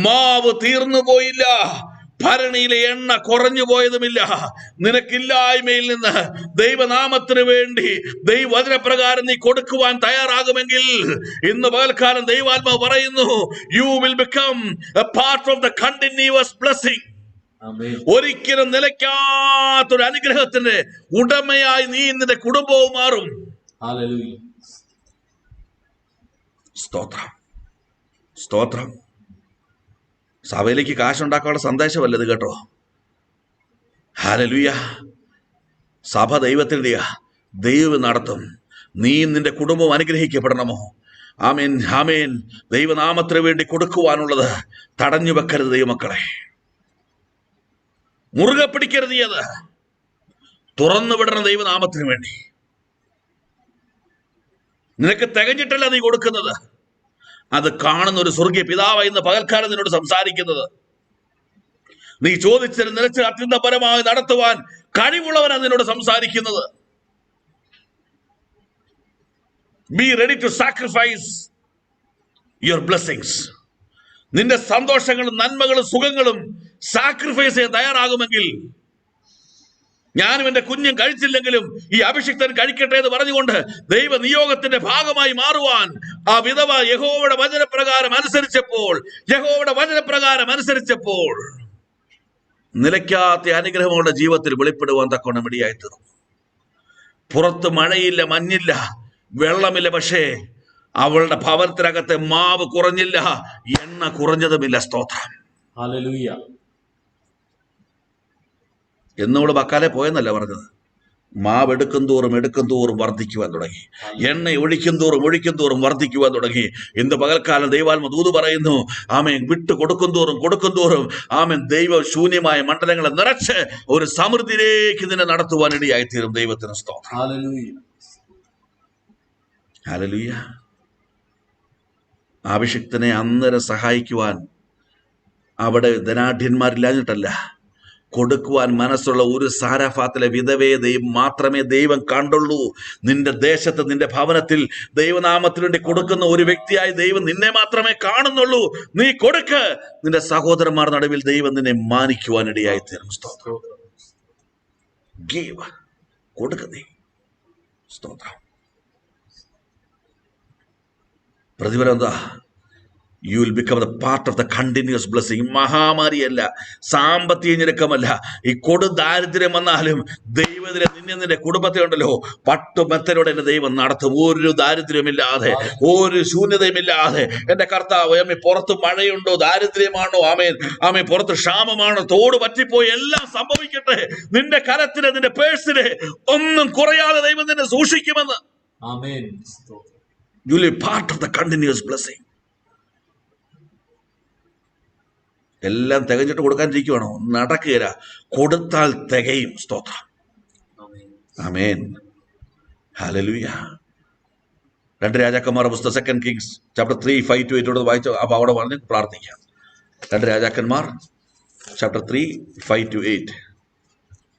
മാവ് തീർന്നു പോയില്ല, ഭരണിയിലെ എണ്ണ കുറഞ്ഞു പോയതുമില്ല. നിനക്കില്ലായ്മയിൽ നിന്ന് ദൈവനാമത്തിന് വേണ്ടി ദൈവവചനപ്രകാരം നീ കൊടുക്കുവാൻ തയ്യാറാകുമെങ്കിൽ ഇന്ന് പകൽക്കാലം ദൈവാത്മാവ് പറയുന്നു, you will become A part of the continuous blessing. ഒരിക്കലും നിലയ്ക്കാത്തൊരു അനുഗ്രഹത്തിന്റെ ഉടമയായി നീ നിന്റെ കുടുംബവും മാറും. സ്തോത്രം, സ്തോത്രം. സഭയിലേക്ക് കാശുണ്ടാക്കാനുള്ള സന്ദേശമല്ലത് കേട്ടോ. ഹല്ലേലൂയ. സഭ ദൈവത്തിൻ്റെയാ, ദൈവം നടത്തും. നീയും നിന്റെ കുടുംബവും അനുഗ്രഹിക്കപ്പെടണമോ? ആമേൻ, ആമേൻ. ദൈവനാമത്തിന് വേണ്ടി കൊടുക്കുവാനുള്ളത് തടഞ്ഞു വെക്കരുത് ദൈവമക്കളെ. മുറുകെ പിടിക്കരുത്. അത് തുറന്നു വിടണം ദൈവനാമത്തിന് വേണ്ടി. നിനക്ക് തികഞ്ഞിട്ടല്ല നീ കൊടുക്കുന്നത്, അത് കാണുന്ന ഒരു സ്വർഗീയ പിതാവായി ഇന്ന് പകൽക്കാലം നിന്നോട് സംസാരിക്കുന്നത്. നീ ചോദിച്ചത് നിലച്ച് അത്യന്തപരമായി നടത്തുവാൻ കഴിവുള്ളവനാണ് നിന്നോട് സംസാരിക്കുന്നത്. Be ready to sacrifice your blessings. നിന്റെ സന്തോഷങ്ങളും നന്മകളും സുഖങ്ങളും സാക്രിഫൈസ് ചെയ്യാൻ തയ്യാറാകുമെങ്കിൽ, ഞാനും എന്റെ കുഞ്ഞും കഴിച്ചില്ലെങ്കിലും ഈ അഭിഷിക്തൻ കഴിക്കട്ടെ എന്ന് പറഞ്ഞുകൊണ്ട് ദൈവ നിയോഗത്തിന്റെ ഭാഗമായി മാറുവാൻ ആ വിധവ യഹോവയുടെ വചനപ്രകാരം അനുസരിച്ചപ്പോൾ നിലയ്ക്കാത്ത അനുഗ്രഹം അവളുടെ ജീവിതത്തിൽ വെളിപ്പെടുവാൻ തക്കവണ്ണം ഇടയായി തീർന്നു. പുറത്ത് മഴയില്ല, മഞ്ഞില്ല, വെള്ളമില്ല, പക്ഷേ അവളുടെ ഭവനത്തിനകത്തെ മാവ് കുറഞ്ഞില്ല, എണ്ണ കുറഞ്ഞതുമില്ല. സ്തോത്രം. ഹല്ലേലൂയ. എന്നവള് ബക്കാലെ പോയെന്നല്ല പറഞ്ഞത്. മാവ് എടുക്കും തോറും വർദ്ധിക്കുവാൻ തുടങ്ങി. എണ്ണ ഒഴിക്കും തോറും വർദ്ധിക്കുവാൻ തുടങ്ങി. ഇന്ന് പകൽക്കാലം ദൈവാത്മ ദൂത് പറയുന്നു, ആമേൻ, വിട്ടു കൊടുക്കും തോറും ആമേൻ, ദൈവ ശൂന്യമായ മണ്ഡലങ്ങളെ നിറച്ച് ഒരു സമൃദ്ധിയിലേക്ക് ഇതിനെ നടത്തുവാൻ ഇടയായി തീരും. ദൈവത്തിന് സ്തോത്രം. ഹല്ലേലൂയ. അഭിഷിക്തനെ അന്നേരം സഹായിക്കുവാൻ അവിടെ ധനാഢ്യന്മാരില്ലാഞ്ഞിട്ടല്ല, കൊടുക്കുവാൻ മനസ്സുള്ള ഒരു സാരാഫാത്തിലെ വിധവയെ മാത്രമേ ദൈവം കണ്ടുള്ളൂ. നിന്റെ ദേശത്ത്, നിന്റെ ഭവനത്തിൽ ദൈവനാമത്തിന് വേണ്ടി കൊടുക്കുന്ന ഒരു വ്യക്തിയായി ദൈവം നിന്നെ മാത്രമേ കാണുന്നുള്ളൂ. നീ കൊടുക്ക്. നിന്റെ സഹോദരന്മാർ നടുവിൽ ദൈവം നിന്നെ മാനിക്കുവാൻ ഇടയായി തീരും. സ്തോത്രം. ഗീവ്, കൊടുക്കുന്നേ. സ്തോത്രം. പ്രതിഫലം എന്താ? You will become the part of the continuous blessing. മഹാമാരിയല്ല, സാമ്പത്തിക ഞെരുക്കമല്ല, ഈ കൊടു ദാരിദ്ര്യം വന്നാലും ദൈവത്തിലെ നിന്റെ കുടുംബത്തെ ഉണ്ടല്ലോ, പട്ടുമെത്തലോടെ എന്റെ ദൈവം നടത്തും. ഒരു ദാരിദ്ര്യമില്ലാതെ, ഒരു ശൂന്യതയുമില്ലാതെ. എന്റെ കർത്താവ്, അമ്മേ, പുറത്ത് മഴയുണ്ടോ, ദാരിദ്ര്യമാണോ, ആമേ, പുറത്ത് ക്ഷാമമാണോ, തോട് പറ്റിപ്പോയി, എല്ലാം സംഭവിക്കട്ടെ, നിന്റെ കരത്തിന്, നിന്റെ പേഴ്സിന് ഒന്നും കുറയാതെ ദൈവം നിന്നെ സൂക്ഷിക്കുമെന്ന്. You will be part of the continuous blessing. എല്ലാം തികഞ്ഞിട്ട് കൊടുക്കാൻ ഇരിക്കുവാണോ? നടക്കുകയില്ല. കൊടുത്താൽ തികയും. സ്തോത്രം. ആമേൻ. ഹല്ലേലൂയ. 2 രാജാക്കന്മാരുടെ പുസ്തകം, 2 Kings chapter 3, 5-8 വായിച്ചു. അപ്പൊ അവിടെ പറഞ്ഞ് പ്രാർത്ഥിക്കാം. 2 രാജാക്കന്മാർ chapter 3, 5-8.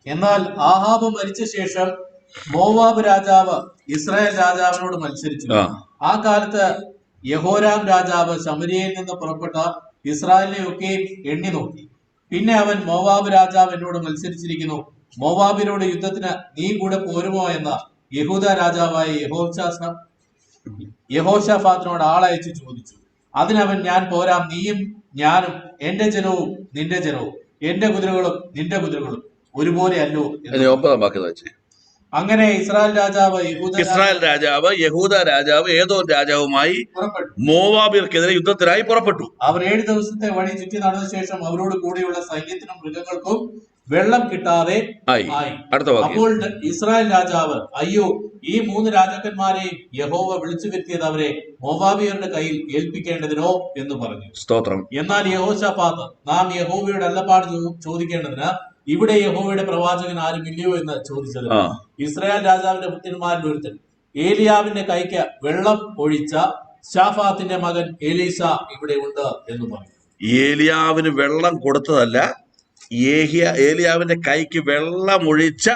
എന്നാൽ ആഹാബ് മരിച്ച ശേഷം മോവാബ് രാജാവ് ഇസ്രായേൽ രാജാവിനോട് മത്സരിച്ചു. ആ കാലത്ത് യഹോരാം രാജാവ് ശമര്യയിൽ നിന്ന് പുറപ്പെട്ട ഇസ്രായേലിനെ ഒക്കെ എണ്ണി നോക്കി. പിന്നെ അവൻ, മോവാബ് രാജാവ് എന്നോട് മത്സരിച്ചിരിക്കുന്നു, മോവാബിനോട് യുദ്ധത്തിന് നീ കൂടെ പോരുമോ എന്ന യഹൂദ രാജാവായ യഹോശാഫാത്തിനോട് ആളയച്ചു ചോദിച്ചു. അതിനവൻ, ഞാൻ പോരാം, നീയും ഞാനും എന്റെ ജനവും നിന്റെ ജനവും, എന്റെ കുതിരകളും നിന്റെ കുതിരകളും ഒരുപോലെ അല്ലോ. അങ്ങനെ ഇസ്രായേൽ രാജാവ് യഹൂദ രാജാവ് ഏദോം രാജാവുമായി മോവാബിയർക്കെതിരെ യുദ്ധത്തിനായി പുറപ്പെട്ടു. അവർ 7 ദിവസത്തെ വഴി ചുറ്റി നടന്ന ശേഷം അവരോട് കൂടിയുള്ള സൈന്യത്തിനും മൃഗങ്ങൾക്കും വെള്ളം കിട്ടാതെ ആയി. അപ്പോൾ ഇസ്രായേൽ രാജാവ്, അയ്യോ, ഈ 3 രാജാക്കന്മാരെയും യഹോവ വിളിച്ചു വരുത്തിയത് അവരെ മോവാബിയരുടെ കയ്യിൽ ഏൽപ്പിക്കേണ്ടതിനോ എന്ന് പറഞ്ഞു. സ്തോത്രം. എന്നാൽ യഹോശാഫാത്ത്, നാം യഹോവയുടെ അരുളപ്പാട് ചോദിക്കേണ്ടതിന് ഇവിടെ യഹോവയുടെ പ്രവാചകൻ ആരും ഇല്ലയോ എന്ന് ചോദിച്ചത്. ഇസ്രായേൽ രാജാവിന്റെ പുത്രന്മാരിൽ ഒരുത്തൻ, ഏലിയാവിന്റെ കൈക്ക് വെള്ളം ഒഴിച്ച ശാഫാത്തിന്റെ മകൻ എലീശ ഇവിടെ ഉണ്ട് എന്ന് പറഞ്ഞു. ഏലിയാവിന് വെള്ളം കൊടുത്തതല്ല, ഏലിയാവിന്റെ കൈക്ക് വെള്ളം ഒഴിച്ച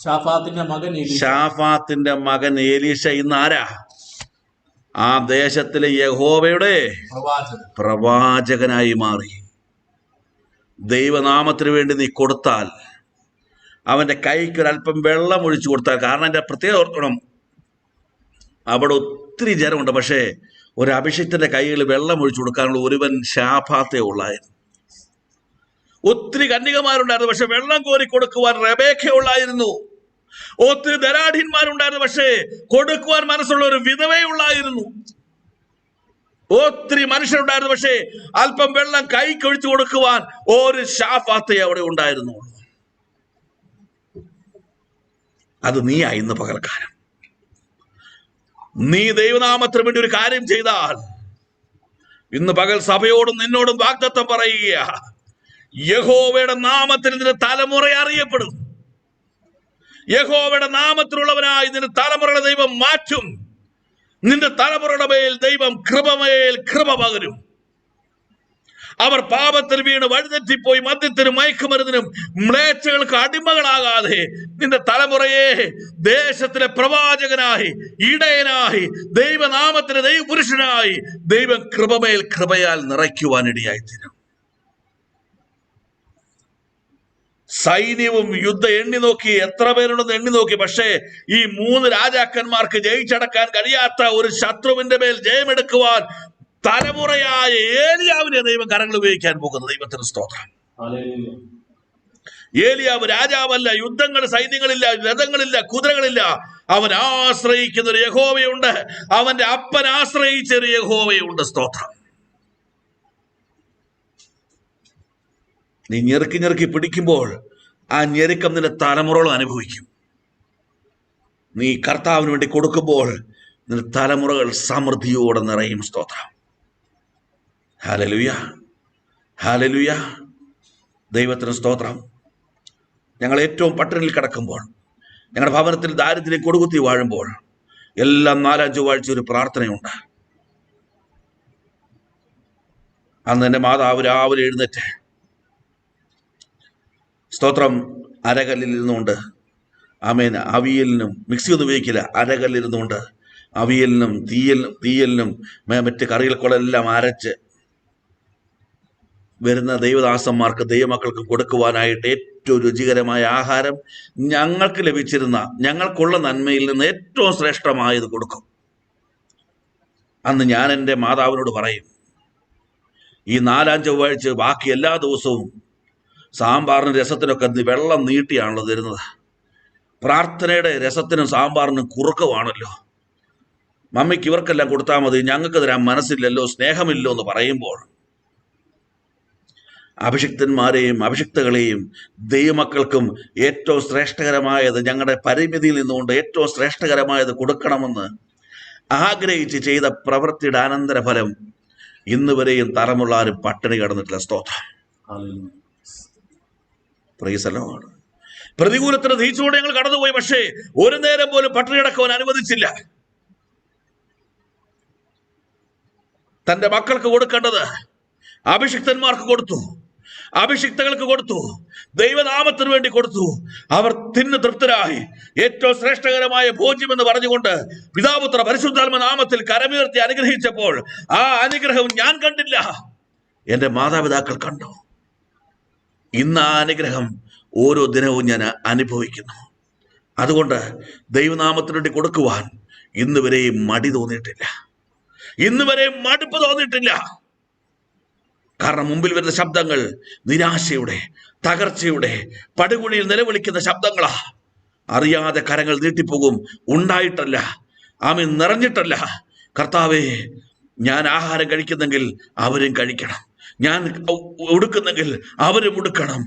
ഷാഫാത്തിന്റെ മകൻ എലീശ ഇന്ന് ആരാ? ആ ദേശത്തിലെ യഹോവയുടെ പ്രവാചകനായി മാറി. ദൈവനാമത്തിന് വേണ്ടി നീ കൊടുത്താൽ, അവന്റെ കൈക്ക് ഒരല്പം വെള്ളം ഒഴിച്ചു കൊടുത്താൽ, കാരണം എൻ്റെ പ്രത്യേകത ഓർക്കണം, അവിടെ ഒത്തിരി ജനമുണ്ട്, പക്ഷേ ഒരു അഭിഷിക്തന്റെ കൈകളിൽ വെള്ളം ഒഴിച്ചു കൊടുക്കാനുള്ള ഒരുവൻ ശാഫാത്തേ ഉള്ളായിരുന്നു. ഒത്തിരി കന്യകമാരുണ്ടായിരുന്നു, പക്ഷെ വെള്ളം കോരി കൊടുക്കുവാൻ റെബേക്ക ഉള്ളായിരുന്നു. ഒത്തിരി ധനാഢ്യന്മാരുണ്ടായിരുന്നു, പക്ഷേ കൊടുക്കുവാൻ മനസ്സുള്ള ഒരു വിധവേ ഉള്ളായിരുന്നു. ഒത്തിരി മനുഷ്യരുണ്ടായിരുന്നു, പക്ഷേ അല്പം വെള്ളം കൈക്കൊഴിച്ചു കൊടുക്കുവാൻ ഒരു ശാഫാത്തേ അവിടെ ഉണ്ടായിരുന്നു. അത് നീയാ ഇന്ന് പകൽക്കാലം. നീ ദൈവനാമത്തിന് വേണ്ടി ഒരു കാര്യം ചെയ്താൽ, ഇന്ന് പകൽ സഭയോടും നിന്നോടും വാഗ്ദത്തം പറയുക, യഹോവയുടെ നാമത്തിൽ ഇതിന്റെ തലമുറ അറിയപ്പെടും. യഹോവയുടെ നാമത്തിലുള്ളവനായി ഇതിന്റെ തലമുറയുടെ ദൈവം മാറ്റും. നിന്റെ തലമുറയുടെ മേൽ ദൈവം കൃപ പകരും. അവർ പാപത്തിൽ വീണ് വഴിതെറ്റിപ്പോയി മദ്യത്തിനും മയക്കുമരുന്നിനും മ്ലേച്ഛകൾക്ക് അടിമകളാകാതെ നിന്റെ തലമുറയെ ദേശത്തിലെ പ്രവാചകനായി, ഇടയനായി, ദൈവനാമത്തിന് ദൈവപുരുഷനായി ദൈവം കൃപയാൽ നിറയ്ക്കുവാനിടയായിത്തീരും. സൈന്യവും യുദ്ധം എണ്ണി നോക്കി, എത്ര പേരുണ്ടെന്ന് എണ്ണി നോക്കി, പക്ഷേ ഈ 3 രാജാക്കന്മാർക്ക് ജയിച്ചടക്കാൻ കഴിയാത്ത ഒരു ശത്രുവിന്റെ മേൽ ജയമെടുക്കുവാൻ തലമുറയായ ഏലിയാവിനെ ദൈവം കരങ്ങൾ ഉപയോഗിക്കാൻ പോകുന്നു. ദൈവത്തിന് സ്തോത്രം. ഏലിയാവ് രാജാവല്ല, യുദ്ധങ്ങൾ, സൈന്യങ്ങളില്ല, രഥങ്ങളില്ല, കുതിരകളില്ല. അവൻ ആശ്രയിക്കുന്ന ഒരു യഹോവയുണ്ട്. അവന്റെ അപ്പൻ ആശ്രയിച്ച ഒരു യഹോവയുണ്ട്. സ്തോത്രം. നീ ഞെറുക്കി ഞെറുക്കി പിടിക്കുമ്പോൾ ആ ഞെരുക്കം നിന്റെ തലമുറകൾ അനുഭവിക്കും. നീ കർത്താവിന് വേണ്ടി കൊടുക്കുമ്പോൾ നിന്റെ തലമുറകൾ സമൃദ്ധിയോടെ നിറയും. സ്തോത്രം. Hallelujah, hallelujah. ദൈവത്തിന് സ്തോത്രം. ഞങ്ങൾ ഏറ്റവും പട്ടിണിയിൽ കിടക്കുമ്പോൾ, ഞങ്ങളുടെ ഭവനത്തിൽ ദാരിദ്ര്യം കൊടുകുത്തി വാഴുമ്പോൾ എല്ലാം 4-5 ചൊവ്വാഴ്ച ഒരു പ്രാർത്ഥനയുണ്ട്. അന്ന് എൻ്റെ മാതാവ് രാവിലെ എഴുന്നേറ്റ് സ്തോത്രം അരകല്ലിൽ ഇരുന്നുകൊണ്ട്, ആമേൻ, അവിയലിനും മിക്സി ഒന്നും ഉപയോഗിക്കില്ല, അരകല്ലിൽ ഇരുന്നുകൊണ്ട് അവിയലിനും തീയലിനും മറ്റ് കറികൾക്കുള്ളെല്ലാം അരച്ച് വരുന്ന ദൈവദാസന്മാർക്ക്, ദൈവമക്കൾക്ക് കൊടുക്കുവാനായിട്ട് ഏറ്റവും രുചികരമായ ആഹാരം ഞങ്ങൾക്ക് ലഭിച്ചിരുന്ന, ഞങ്ങൾക്കുള്ള നന്മയിൽ നിന്ന് ഏറ്റവും ശ്രേഷ്ഠമായത് കൊടുക്കും. അന്ന് ഞാൻ എൻ്റെ മാതാവിനോട് പറയും, ഈ 4-5 ചൊവ്വാഴ്ച ബാക്കി എല്ലാ ദിവസവും സാമ്പാറിനും രസത്തിനൊക്കെ വെള്ളം നീട്ടിയാണല്ലോ തരുന്നത്. പ്രാർത്ഥനയുടെ രസത്തിനും സാമ്പാറിനും കുറുക്കമാണല്ലോ. മമ്മിക്ക് ഇവർക്കെല്ലാം കൊടുത്താൽ മതി, ഞങ്ങൾക്ക് തരാൻ മനസ്സില്ലല്ലോ, സ്നേഹമില്ലോ എന്ന് പറയുമ്പോൾ അഭിഷിക്തന്മാരെയും അഭിഷിക്തകളെയും ദൈവമക്കൾക്കും ഏറ്റവും ശ്രേഷ്ഠകരമായത്, ഞങ്ങളുടെ പരിമിതിയിൽ നിന്നുകൊണ്ട് ഏറ്റവും ശ്രേഷ്ഠകരമായത് കൊടുക്കണമെന്ന് ആഗ്രഹിച്ച് ചെയ്ത പ്രവൃത്തിയുടെ അനന്തരഫലം ഇന്ന് വരെയും തലമുള്ള ആരും പട്ടിണി കിടന്നിട്ടില്ല. സ്തോത്രം. Praise the Lord. പ്രതികൂലത്തിന് തീച്ചൂടെ ഞങ്ങൾ കടന്നുപോയി, പക്ഷേ ഒരു നേരം പോലും പട്ടിണി കിടക്കുവാൻ അനുവദിച്ചില്ല. തന്റെ മക്കൾക്ക് കൊടുക്കേണ്ടത് അഭിഷിക്തന്മാർക്ക് കൊടുത്തു, അഭിഷിക്തകൾക്ക് കൊടുത്തു, ദൈവനാമത്തിന് വേണ്ടി കൊടുത്തു. അവർ തിന്ന് തൃപ്തരായി. ഏറ്റവും ശ്രേഷ്ഠകരമായ ഭോജ്യം എന്ന് പറഞ്ഞുകൊണ്ട് പിതാപുത്ര പരിശുദ്ധാത്മ നാമത്തിൽ കരമുയർത്തി അനുഗ്രഹിച്ചപ്പോൾ ആ അനുഗ്രഹം ഞാൻ കണ്ടില്ല, എൻ്റെ മാതാപിതാക്കൾ കണ്ടു. ഇന്ന് ആ അനുഗ്രഹം ഓരോ ദിനവും ഞാൻ അനുഭവിക്കുന്നു. അതുകൊണ്ട് ദൈവനാമത്തിന് വേണ്ടി കൊടുക്കുവാൻ ഇന്ന് വരെയും മടി തോന്നിയിട്ടില്ല, ഇന്ന് വരെയും മടുപ്പ് തോന്നിയിട്ടില്ല. കാരണം മുമ്പിൽ വരുന്ന ശബ്ദങ്ങൾ നിരാശയുടെ, തകർച്ചയുടെ, പടുകുഴിയിൽ നിലവിളിക്കുന്ന ശബ്ദങ്ങളാ. അറിയാതെ കരങ്ങൾ നീട്ടിപ്പോകും. ഉണ്ടായിട്ടല്ല, ആമേൻ, നിറഞ്ഞിട്ടല്ല. കർത്താവേ, ഞാൻ ആഹാരം കഴിക്കുന്നെങ്കിൽ അവരും കഴിക്കണം, ഞാൻ ഉടുക്കുന്നെങ്കിൽ അവരും ഉടുക്കണം,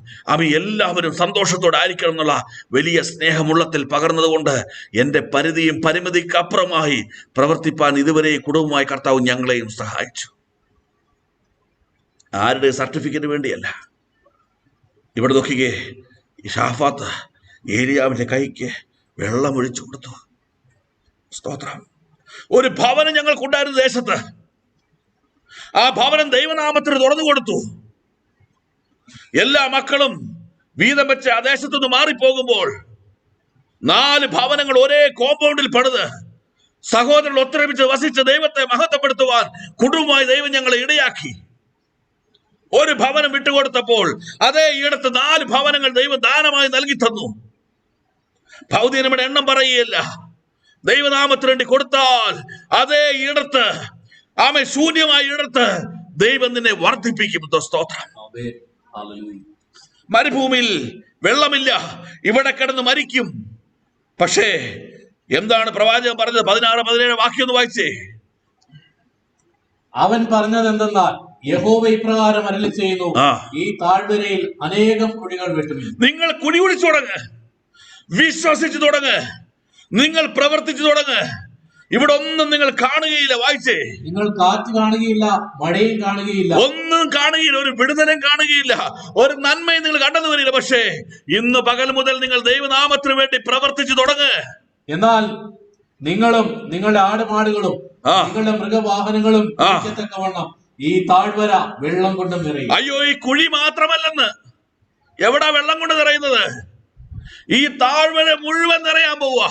എല്ലാവരും സന്തോഷത്തോടെ ആയിരിക്കണം എന്നുള്ള വലിയ സ്നേഹമുള്ളത്തിൽ പകർന്നതുകൊണ്ട് എൻ്റെ പരിധിയും പരിമിതിക്കപ്പുറമായി പ്രവർത്തിപ്പാൻ ഇതുവരെ കുടുംബമായി കർത്താവ് ഞങ്ങളെയും സഹായിച്ചു. ആരുടെ സർട്ടിഫിക്കറ്റ് വേണ്ടിയല്ല. ഇവിടെ നോക്കിക്കേ, ഷാഫാത്ത് ഏലിയാവിൻ്റെ കൈക്ക് വെള്ളം ഒഴിച്ചു കൊടുത്തു. സ്തോത്രം. ഒരു ഭവനം ഞങ്ങൾക്കുണ്ടായിരുന്ന ദേശത്ത്, ആ ഭവനം ദൈവനാമത്തിന് തുറന്നു കൊടുത്തു. എല്ലാ മക്കളും വീതം വെച്ച് ആ ദേശത്തുനിന്ന് മാറിപ്പോകുമ്പോൾ 4 ഭവനങ്ങൾ ഒരേ കോമ്പൗണ്ടിൽ പണിത് സഹോദരങ്ങൾ ഒത്തൊരുമിച്ച് വസിച്ച് ദൈവത്തെ മഹത്വപ്പെടുത്തുവാൻ കുടുംബമായി ദൈവം ഞങ്ങളെ ഇടയാക്കി. ഒരു ഭവനം വിട്ടുകൊടുത്തപ്പോൾ അതേ ഇടത്ത് 4 ഭവനങ്ങൾ ദൈവം ദാനമായി നൽകി തന്നു. ഭൗതികരുടെ എണ്ണം പറയുകയില്ല. ദൈവനാമത്തിന് വേണ്ടി കൊടുത്താൽ അതേ ഇടത്ത്, ശൂന്യമായ ഇടത്ത് ദൈവം നിന്നെ വർദ്ധിപ്പിക്കും. സ്തോത്രം. മരുഭൂമിയിൽ വെള്ളമില്ല, ഇവിടെ കിടന്ന് മരിക്കും. പക്ഷേ എന്താണ് പ്രവാചകൻ പറഞ്ഞത്? 16-17 വാക്യം ഒന്ന് വായിച്ചേ. അവൻ പറഞ്ഞത് എന്തെന്നാൽ, യഹോവ ഇപ്രകാരം അരുളി ചെയ്യുന്നു, ഈ താഴ്വരയിൽ അനേകം കുഴികൾ വെട്ടുവിൻ. നിങ്ങൾ കുഴി കുഴിച്ചു തുടങ്ങ്, വിശ്വസിച്ചു തുടങ്ങ്, നിങ്ങൾ പ്രവർത്തിച്ചു തുടങ്ങ്. ഇവിടെ ഒന്നും നിങ്ങൾ കാണുകയില്ല. വായിച്ചേ. നിങ്ങൾ കാറ്റ് കാണുകയില്ല, മഴയും കാണുകയില്ല, ഒന്നും കാണുകയില്ല, ഒരു വിടുതലും കാണുകയില്ല, ഒരു നന്മയും നിങ്ങൾ കണ്ടെന്ന് വരില്ല. പക്ഷേ ഇന്ന് പകൽ മുതൽ നിങ്ങൾ ദൈവനാമത്തിന് വേണ്ടി പ്രവർത്തിച്ചു തുടങ്ങ്. എന്നാൽ നിങ്ങളും നിങ്ങളുടെ ആടുമാടുകളും നിങ്ങളുടെ മൃഗവാഹനങ്ങളും തക്കവണ്ണം ഈ താഴ്വര വെള്ളം കൊണ്ട് നിറയും. അയ്യോ, ഈ കുഴി മാത്രമല്ലെന്ന്. എവിടാ വെള്ളം കൊണ്ട് നിറയുന്നത്? ഈ താഴ്വര മുഴുവൻ നിറയാൻ പോവാ.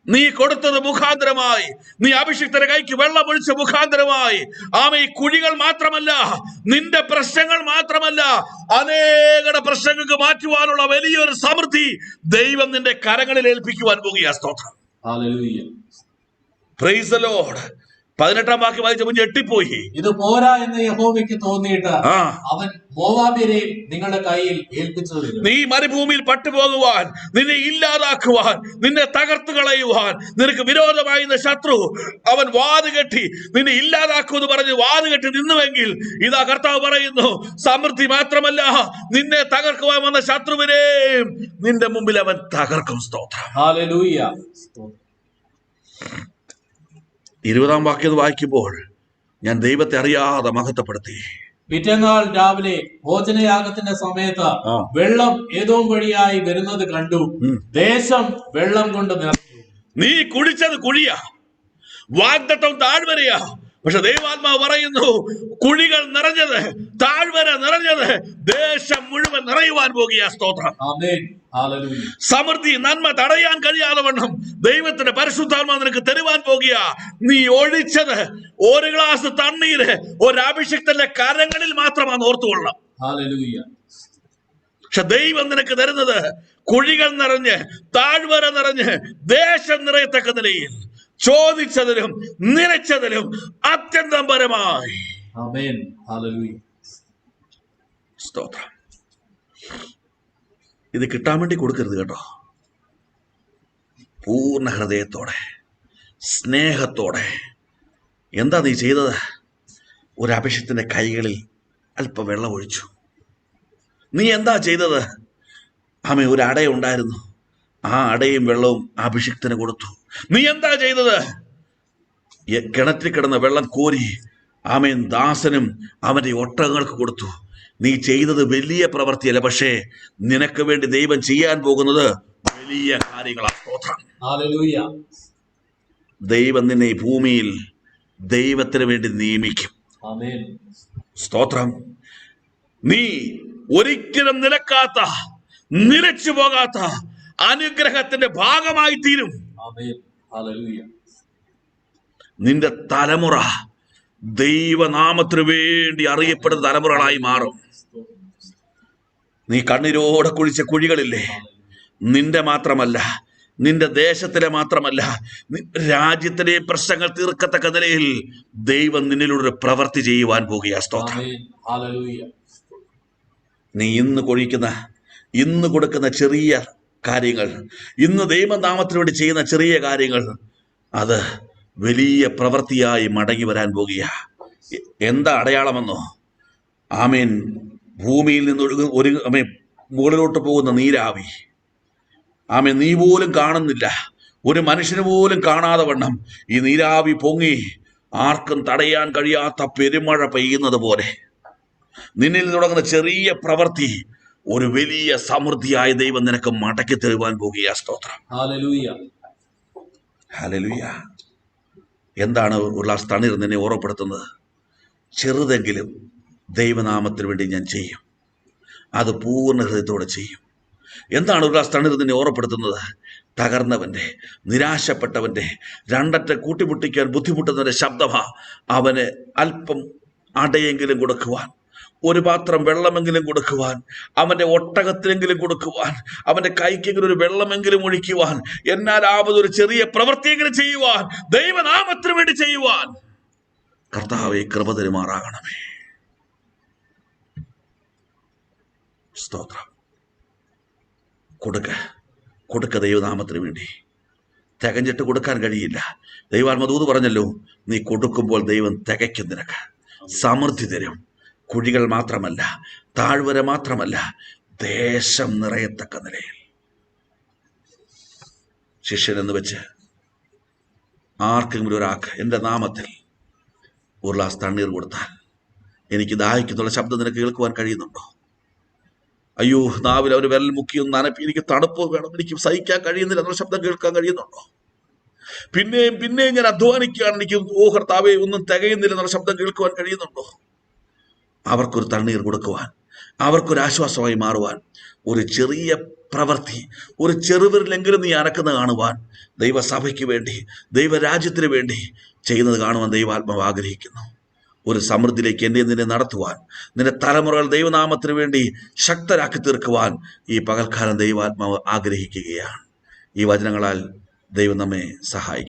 നീ കൊടുത്തത് മുഖാന്തരമായി, നീ അഭിഷിക്തന്റെ കൈക്ക് വെള്ളം ഒഴിച്ച മുഖാന്തരമായി, ഈ കുഴികൾ മാത്രമല്ല, നിന്റെ പ്രശ്നങ്ങൾ മാത്രമല്ല, അനേക പ്രശ്നങ്ങൾക്ക് മാറ്റുവാനുള്ള വലിയൊരു സമൃദ്ധി ദൈവം നിന്റെ കരങ്ങളിൽ ഏൽപ്പിക്കുവാൻ പോകുക. സ്തോത്രം. ഹല്ലേലൂയ. Price the Lord. 18 വാക്യം വായിച്ചപ്പോൾ ഞെട്ടിപ്പോയി. ഇത് പോരാ എന്ന് യഹോവയ്ക്ക് തോന്നിയിട്ട് ആ, അവൻ മോവാബ്യരെ നിങ്ങളുടെ കയ്യിൽ ഏൽപ്പിച്ചു തരും. നീ മരുഭൂമിയിൽ പട്ടുപോകുവാൻ, നിന്നെ ഇല്ലാതാക്കുവാൻ, നിന്നെ തകർത്തു കളയുവാൻ, നിനക്ക് വിരോധമായി ശത്രു അവൻ വാതുകെട്ടി നിന്നെ ഇല്ലാതാക്കുമെന്ന് പറഞ്ഞ് വാതുകെട്ടി നിന്നുവെങ്കിൽ, ഇതാ കർത്താവ് പറയുന്നു, സമൃദ്ധി മാത്രമല്ല, നിന്നെ തകർക്കുവാൻ വന്ന ശത്രുവിനെയും നിന്റെ മുമ്പിൽ അവൻ തകർക്കും. സ്തോത്രം. ഹല്ലേലൂയ. 20 വാക്യം വായിക്കുമ്പോൾ ഞാൻ ദൈവത്തെ അറിയാതെ മഹത്വപ്പെടുത്തി. പിറ്റേന്നാൾ രാവിലെ ഭോജനയാഗത്തിന്റെ സമയത്ത് വെള്ളം ഏതോം വഴിയായി വരുന്നത് കണ്ടു. ദേശം വെള്ളം കൊണ്ട് നിറഞ്ഞു. നീ കുഴിച്ചത് കുഴിയാ, വാഗ്ദത്തം താഴ്വരയാ. പക്ഷെ ദൈവാത്മാവ് പറയുന്നു, കുഴികൾ നിറഞ്ഞത്, താഴ്വര നിറഞ്ഞത്, ദേശം മുഴുവൻ നിറയുവാൻ പോകുക. സ്തോത്രം. ആമേൻ. ഹല്ലേലൂയ. സമൃദ്ധി, നന്മ തടയാൻ കഴിയാതെ വണ്ണം ദൈവത്തിന്റെ പരിശുദ്ധാത്മാവ് നിനക്ക് തരുവാൻ പോകുക. നീ ഒഴിച്ചത് ഒരു ഗ്ലാസ് തണ്ണീര് ഒരു അഭിഷിക്തന്റെ കരങ്ങളിൽ മാത്രമാണ് ഓർത്തുകൊള്ളണം. ഹല്ലേലൂയ. പക്ഷെ ദൈവം നിനക്ക് തരുന്നത് കുഴികൾ നിറഞ്ഞ്, താഴ്വര നിറഞ്ഞ്, ദേശം നിറയത്തക്ക നിലയിൽ, ചോദിച്ചതിലും നിലച്ചതിലും അത്യന്തം പരമായി. ആമേൻ. ഹല്ലേലൂയ. സ്തോത്രം. ഇത് കിട്ടാൻ വേണ്ടി കൊടുക്കരുത് കേട്ടോ. പൂർണ്ണ ഹൃദയത്തോടെ, സ്നേഹത്തോടെ. എന്താ നീ ചെയ്തത്? ഒരു അഭിഷിക്തന്റെ കൈകളിൽ അല്പം വെള്ളം ഒഴിച്ചു. നീ എന്താ ചെയ്തത്? ആമേ, ഒരു അടയുണ്ടായിരുന്നു, ആ അടയും വെള്ളവും അഭിഷിക്തന് കൊടുത്തു. നീ എന്താ ചെയ്തത്? കിണറ്റിൽ കിടന്ന വെള്ളം കോരി ആമേൻ ദാസനും അവന്റെ ഒട്ടകങ്ങൾക്ക് കൊടുത്തു. നീ ചെയ്തത് വലിയ പ്രവൃത്തിയല്ല, പക്ഷേ നിനക്ക് വേണ്ടി ദൈവം ചെയ്യാൻ പോകുന്നത് വലിയ കാര്യങ്ങളാണ്. സ്തോത്രം. ഹല്ലേലൂയ. ദൈവം നിന്നെ ഈ ഭൂമിയിൽ ദൈവത്തിന് വേണ്ടി നിയമിക്കും. ആമേൻ. സ്തോത്രം. നീ ഒരിക്കലും നിലക്കാത്ത, നിലച്ചു പോകാത്ത അനുഗ്രഹത്തിന്റെ ഭാഗമായി തീരും. ആമേൻ. ഹല്ലേലൂയ. നിന്റെ തലമുറ ദൈവനാമത്തിനു വേണ്ടി അറിയപ്പെടുന്ന തലമുറകളായി മാറും. നീ കണ്ണീരോടെ കുഴിച്ച കുഴികളില്ലേ, നിന്റെ മാത്രമല്ല, നിന്റെ ദേശത്തിലെ മാത്രമല്ല, രാജ്യത്തിലെ പ്രശ്നങ്ങൾ തീർക്കത്തക്ക നിലയിൽ ദൈവം നിന്നിലൂടെ പ്രവൃത്തി ചെയ്യുവാൻ പോകുക. സ്തോത്രം. ഹല്ലേലൂയ. നീ ഇന്ന് കൊടുക്കുന്ന ചെറിയ കാര്യങ്ങൾ, ഇന്ന് ദൈവനാമത്തിനു വേണ്ടി ചെയ്യുന്ന ചെറിയ കാര്യങ്ങൾ, അത് വലിയ പ്രവൃത്തിയായി മടങ്ങി വരാൻ പോകുക. എന്താ അടയാളമെന്നോ? ആമേൻ. ഭൂമിയിൽ നിന്ന് മുകളിലോട്ട് പോകുന്ന നീരാവി. ആമേൻ. നീ പോലും കാണുന്നില്ല, ഒരു മനുഷ്യന് പോലും കാണാതെ വണ്ണം ഈ നീരാവി പൊങ്ങി ആർക്കും തടയാൻ കഴിയാത്ത പെരുമഴ പെയ്യുന്നത് പോലെ നിന്നിൽ തുടങ്ങുന്ന ചെറിയ പ്രവൃത്തി ഒരു വലിയ സമൃദ്ധിയായ ദൈവം നിനക്ക് മടക്കി തരുവാൻ പോകുക. സ്തോത്രം. ഹല്ലേലൂയ. ഹല്ലേലൂയ. എന്താണ് ഒരു ഗ്ലാസ് തണ്ണീർ നിന്നെ ഓർമ്മപ്പെടുത്തുന്നത്? ചെറുതെങ്കിലും ദൈവനാമത്തിന് വേണ്ടി ഞാൻ ചെയ്യും, അത് പൂർണ്ണ ഹൃദയത്തോടെ ചെയ്യും. എന്താണ് ഒരു ഗ്ലാസ് തണ്ണീർ നിന്നെ ഓർമ്മപ്പെടുത്തുന്നത്? തകർന്നവൻ്റെ, നിരാശപ്പെട്ടവൻ്റെ, രണ്ടറ്റ കൂട്ടിമുട്ടിക്കാൻ ബുദ്ധിമുട്ടുന്നവൻ്റെ ശബ്ദമാ. അവന് അല്പം അടയെങ്കിലും കൊടുക്കുവാൻ, ഒരു പാത്രം വെള്ളമെങ്കിലും കൊടുക്കുവാൻ, അവന്റെ ഒട്ടകത്തിലെങ്കിലും കൊടുക്കുവാൻ, അവന്റെ കൈക്കെങ്കിലും ഒരു വെള്ളമെങ്കിലും ഒഴിക്കുവാൻ, എന്നാലാവത് ഒരു ചെറിയ പ്രവൃത്തിയെങ്കിലും ചെയ്യുവാൻ, ദൈവനാമത്തിന് വേണ്ടി ചെയ്യുവാൻ കർത്താവേ കൃപ തരുമാറാകണമേ. സ്തോത്രം. കൊടുക്ക ദൈവനാമത്തിന് വേണ്ടി. തികഞ്ഞിട്ട് കൊടുക്കാൻ കഴിയില്ല. ദൈവാത്മദൂത് പറഞ്ഞല്ലോ, നീ കൊടുക്കുമ്പോൾ ദൈവം തികയ്ക്കും, നിനക്ക് സമൃദ്ധി തരും. കുഴികൾ മാത്രമല്ല, താഴ്വര മാത്രമല്ല, ദേശം നിറയത്തക്ക നിലയിൽ. ശിഷ്യനെന്ന് വെച്ച് ആർക്കെങ്കിലും ഒരാൾക്ക് എൻ്റെ നാമത്തിൽ ഒരു ഗ്ലാസ് തണ്ണീർ കൊടുത്താൽ, എനിക്ക് ദാഹിക്കുന്നുള്ള ശബ്ദം നിനക്ക് കേൾക്കുവാൻ കഴിയുന്നുണ്ടോ? അയ്യോ, നാവിൽ അവർ വിരൽ മുക്കിയൊന്ന് നനപ്പി, എനിക്ക് തണുപ്പ് വേണം, എനിക്ക് സഹിക്കാൻ കഴിയുന്നില്ല എന്നുള്ള ശബ്ദം കേൾക്കാൻ കഴിയുന്നുണ്ടോ? പിന്നെയും ഞാൻ അധ്വാനിക്കുകയാണ്, എനിക്ക് കർത്താവേ ഒന്നും തികയുന്നില്ല എന്നുള്ള ശബ്ദം കേൾക്കുവാൻ കഴിയുന്നുണ്ടോ? അവർക്കൊരു തണ്ണീർ കൊടുക്കുവാൻ, അവർക്കൊരാശ്വാസമായി മാറുവാൻ, ഒരു ചെറിയ പ്രവൃത്തി, ഒരു ചെറുവിരലെങ്കിലും നീ അനക്കുന്ന കാണുവാൻ, ദൈവസഭയ്ക്ക് വേണ്ടി, ദൈവരാജ്യത്തിന് വേണ്ടി ചെയ്യുന്നത് കാണുവാൻ ദൈവാത്മാവ് ആഗ്രഹിക്കുന്നു. ഒരു സമൃദ്ധിയിലേക്ക് എന്നെ നിന്നെ നടത്തുവാൻ, നിന്റെ തലമുറകൾ ദൈവനാമത്തിന് വേണ്ടി ശക്തരാക്കി തീർക്കുവാൻ ഈ പകൽക്കാലം ദൈവാത്മാവ് ആഗ്രഹിക്കുകയാണ്. ഈ വചനങ്ങളാൽ ദൈവം നമ്മെ സഹായിക്കും.